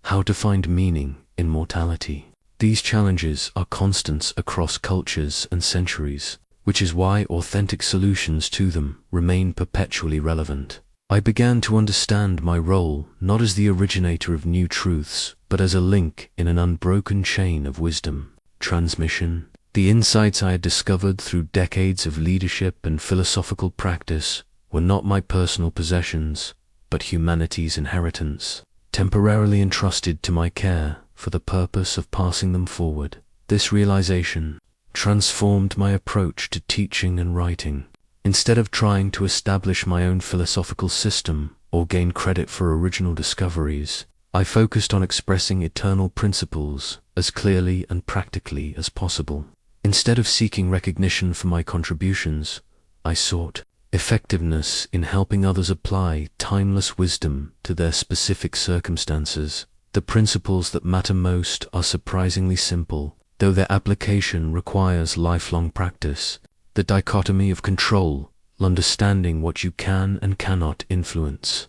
how to find meaning in mortality. These challenges are constants across cultures and centuries, which is why authentic solutions to them remain perpetually relevant. I began to understand my role not as the originator of new truths, but as a link in an unbroken chain of wisdom transmission. The insights I had discovered through decades of leadership and philosophical practice were not my personal possessions, but humanity's inheritance, temporarily entrusted to my care for the purpose of passing them forward. This realization transformed my approach to teaching and writing. Instead of trying to establish my own philosophical system or gain credit for original discoveries, I focused on expressing eternal principles as clearly and practically as possible. Instead of seeking recognition for my contributions, I sought effectiveness in helping others apply timeless wisdom to their specific circumstances. The principles that matter most are surprisingly simple, though their application requires lifelong practice. The dichotomy of control, understanding what you can and cannot influence,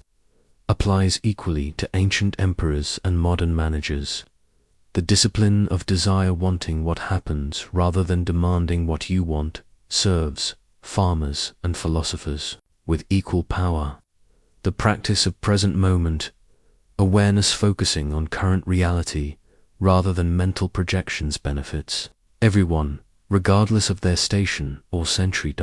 applies equally to ancient emperors and modern managers. The discipline of desire, wanting what happens rather than demanding what you want, serves farmers and philosophers with equal power. The practice of present moment awareness, focusing on current reality rather than mental projections, benefits everyone, regardless of their station or century.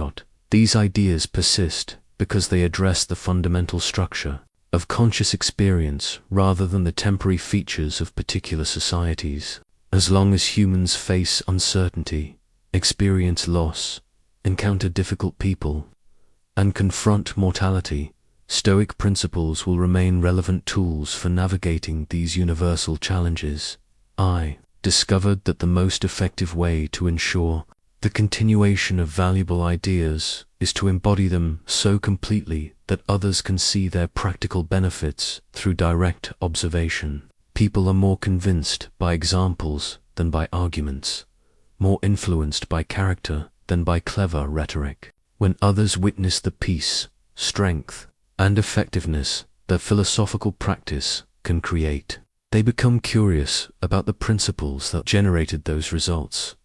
These ideas persist because they address the fundamental structure of conscious experience rather than the temporary features of particular societies. As long as humans face uncertainty, experience loss, encounter difficult people, and confront mortality, Stoic principles will remain relevant tools for navigating these universal challenges. I discovered that the most effective way to ensure the continuation of valuable ideas is to embody them so completely that others can see their practical benefits through direct observation. People are more convinced by examples than by arguments, more influenced by character than by clever rhetoric. When others witness the peace, strength, and effectiveness that philosophical practice can create, they become curious about the principles that generated those results.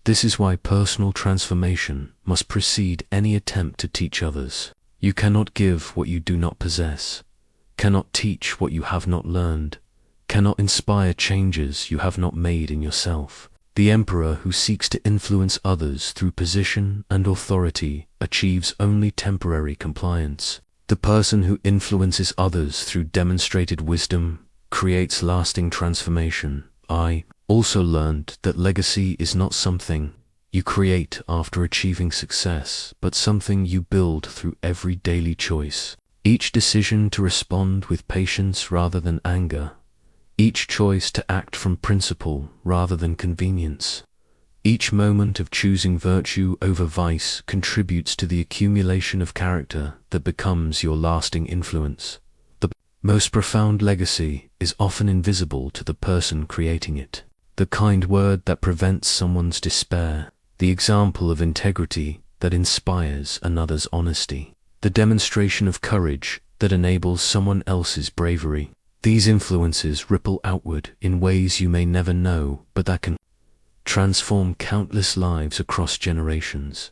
This is why personal transformation must precede any attempt to teach others. You cannot give what you do not possess, cannot teach what you have not learned, cannot inspire changes you have not made in yourself. The emperor who seeks to influence others through position and authority achieves only temporary compliance. The person who influences others through demonstrated wisdom creates lasting transformation. I also learned that legacy is not something you create after achieving success, but something you build through every daily choice. Each decision to respond with patience rather than anger, each choice to act from principle rather than convenience, each moment of choosing virtue over vice contributes to the accumulation of character that becomes your lasting influence. The most profound legacy is often invisible to the person creating it. The kind word that prevents someone's despair, the example of integrity that inspires another's honesty, the demonstration of courage that enables someone else's bravery. These influences ripple outward in ways you may never know, but that can transform countless lives across generations.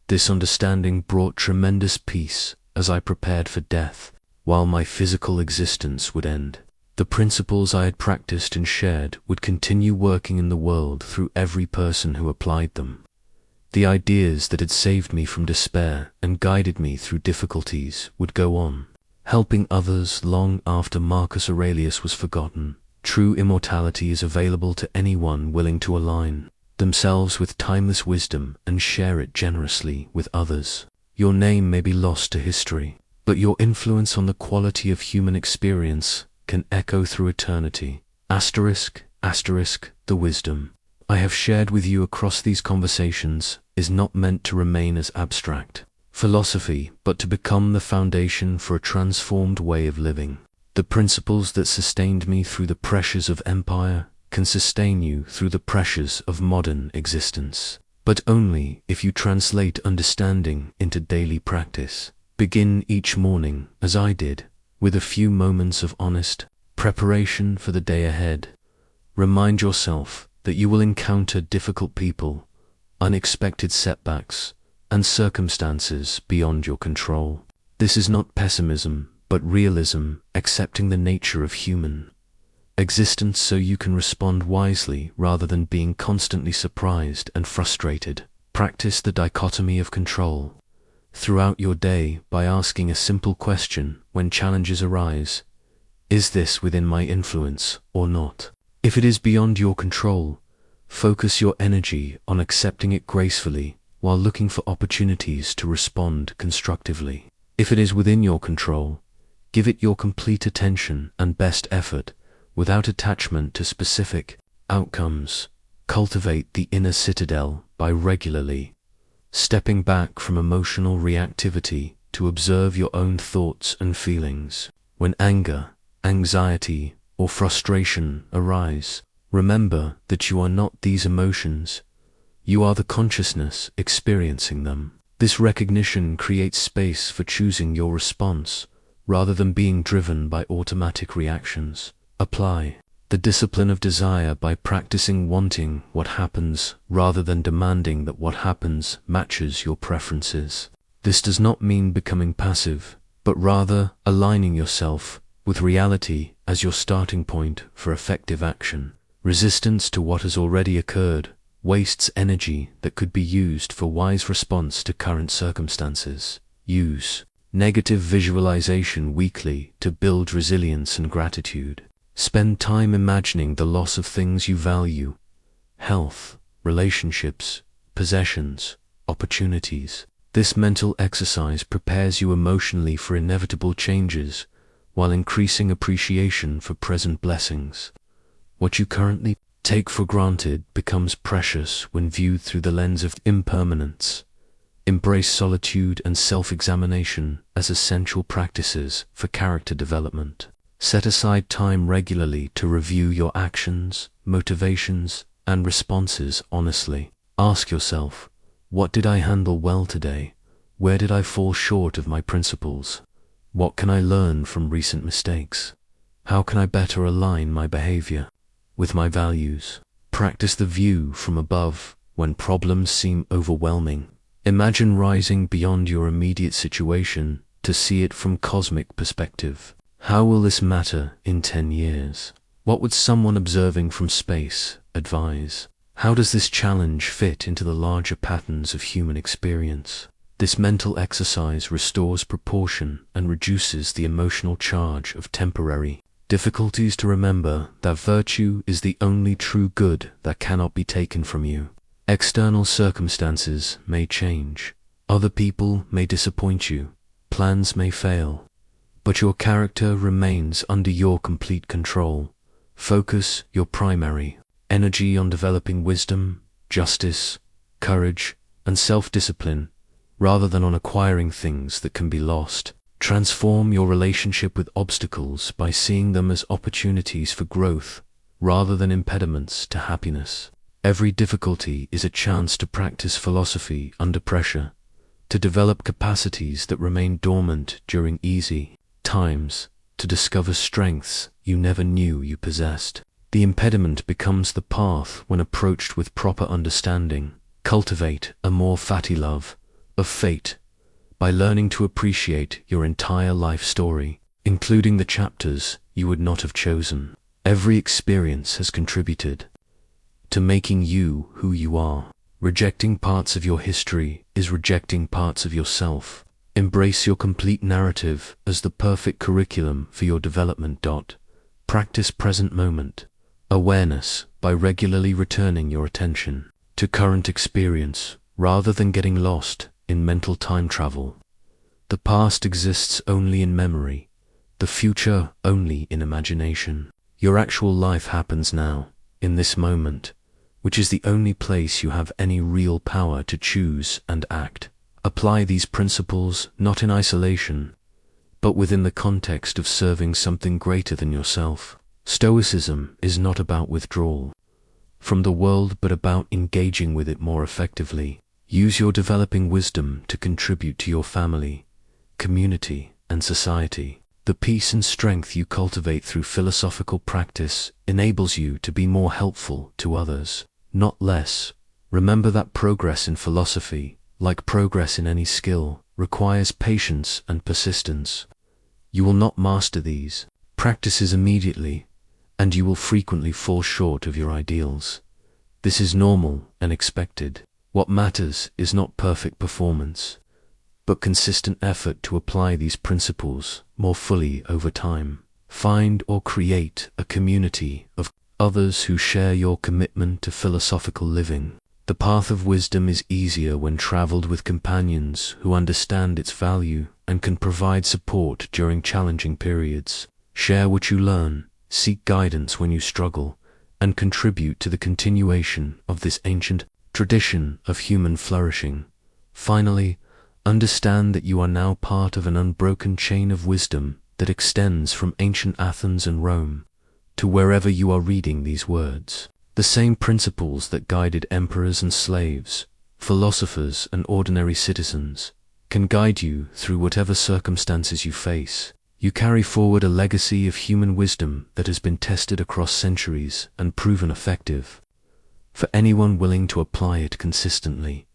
This understanding brought tremendous peace as I prepared for death, while my physical existence would end. The principles I had practiced and shared would continue working in the world through every person who applied them. The ideas that had saved me from despair and guided me through difficulties would go on, helping others long after Marcus Aurelius was forgotten. True immortality is available to anyone willing to align themselves with timeless wisdom and share it generously with others. Your name may be lost to history, but your influence on the quality of human experience can echo through eternity. Asterisk, the wisdom I have shared with you across these conversations is not meant to remain as abstract philosophy, but to become the foundation for a transformed way of living. The principles that sustained me through the pressures of empire can sustain you through the pressures of modern existence, but only if you translate understanding into daily practice. Begin each morning, as I did, with a few moments of honest preparation for the day ahead. Remind yourself that you will encounter difficult people, unexpected setbacks, and circumstances beyond your control. This is not pessimism, but realism, accepting the nature of human existence so you can respond wisely rather than being constantly surprised and frustrated. Practice the dichotomy of control throughout your day by asking a simple question when challenges arise: is this within my influence or not? If it is beyond your control, focus your energy on accepting it gracefully while looking for opportunities to respond constructively. If it is within your control, give it your complete attention and best effort without attachment to specific outcomes. Cultivate the inner citadel by regularly stepping back from emotional reactivity to observe your own thoughts and feelings. When anger, anxiety, or frustration arise, remember that you are not these emotions. You are the consciousness experiencing them. This recognition creates space for choosing your response rather than being driven by automatic reactions. Apply the discipline of desire by practicing wanting what happens rather than demanding that what happens matches your preferences. This does not mean becoming passive, but rather aligning yourself with reality as your starting point for effective action. Resistance to what has already occurred wastes energy that could be used for wise response to current circumstances. Use negative visualization weekly to build resilience and gratitude. Spend time imagining the loss of things you value: health, relationships, possessions, opportunities. This mental exercise prepares you emotionally for inevitable changes, while increasing appreciation for present blessings. What you currently take for granted becomes precious when viewed through the lens of impermanence. Embrace solitude and self-examination as essential practices for character development. Set aside time regularly to review your actions, motivations, and responses honestly. Ask yourself, what did I handle well today? Where did I fall short of my principles? What can I learn from recent mistakes? How can I better align my behavior with my values? Practice the view from above when problems seem overwhelming. Imagine rising beyond your immediate situation to see it from cosmic perspective. How will this matter in 10 years? What would someone observing from space advise? How does this challenge fit into the larger patterns of human experience? This mental exercise restores proportion and reduces the emotional charge of temporary difficulties. To remember that virtue is the only true good that cannot be taken from you. External circumstances may change, other people may disappoint you, plans may fail, but your character remains under your complete control. Focus your primary energy on developing wisdom, justice, courage, and self-discipline, rather than on acquiring things that can be lost. Transform your relationship with obstacles by seeing them as opportunities for growth, rather than impediments to happiness. Every difficulty is a chance to practice philosophy under pressure, to develop capacities that remain dormant during easy times, to discover strengths you never knew you possessed. The impediment becomes the path when approached with proper understanding. Cultivate a more fatty love of fate by learning to appreciate your entire life story, including the chapters you would not have chosen. Every experience has contributed to making you who you are. Rejecting parts of your history is rejecting parts of yourself. Embrace your complete narrative as the perfect curriculum for your development. Practice present moment awareness by regularly returning your attention to current experience rather than getting lost in mental time travel. The past exists only in memory, the future only in imagination. Your actual life happens now, in this moment, which is the only place you have any real power to choose and act. Apply these principles not in isolation, but within the context of serving something greater than yourself. Stoicism is not about withdrawal from the world, but about engaging with it more effectively. Use your developing wisdom to contribute to your family, community, and society. The peace and strength you cultivate through philosophical practice enables you to be more helpful to others, not less. Remember that progress in philosophy, like progress in any skill, requires patience and persistence. You will not master these practices immediately, and you will frequently fall short of your ideals. This is normal and expected. What matters is not perfect performance, but consistent effort to apply these principles more fully over time. Find or create a community of others who share your commitment to philosophical living. The path of wisdom is easier when traveled with companions who understand its value and can provide support during challenging periods. Share what you learn, seek guidance when you struggle, and contribute to the continuation of this ancient tradition of human flourishing. Finally, understand that you are now part of an unbroken chain of wisdom that extends from ancient Athens and Rome to wherever you are reading these words. The same principles that guided emperors and slaves, philosophers and ordinary citizens, can guide you through whatever circumstances you face. You carry forward a legacy of human wisdom that has been tested across centuries and proven effective. For anyone willing to apply it consistently,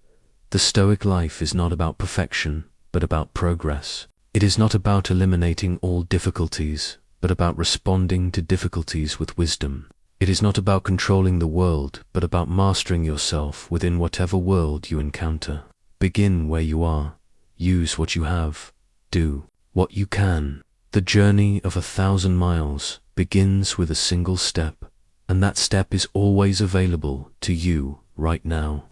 the Stoic life is not about perfection, but about progress. It is not about eliminating all difficulties, but about responding to difficulties with wisdom. It is not about controlling the world, but about mastering yourself within whatever world you encounter. Begin where you are. Use what you have. Do what you can. The journey of 1,000 miles begins with a single step, and that step is always available to you right now.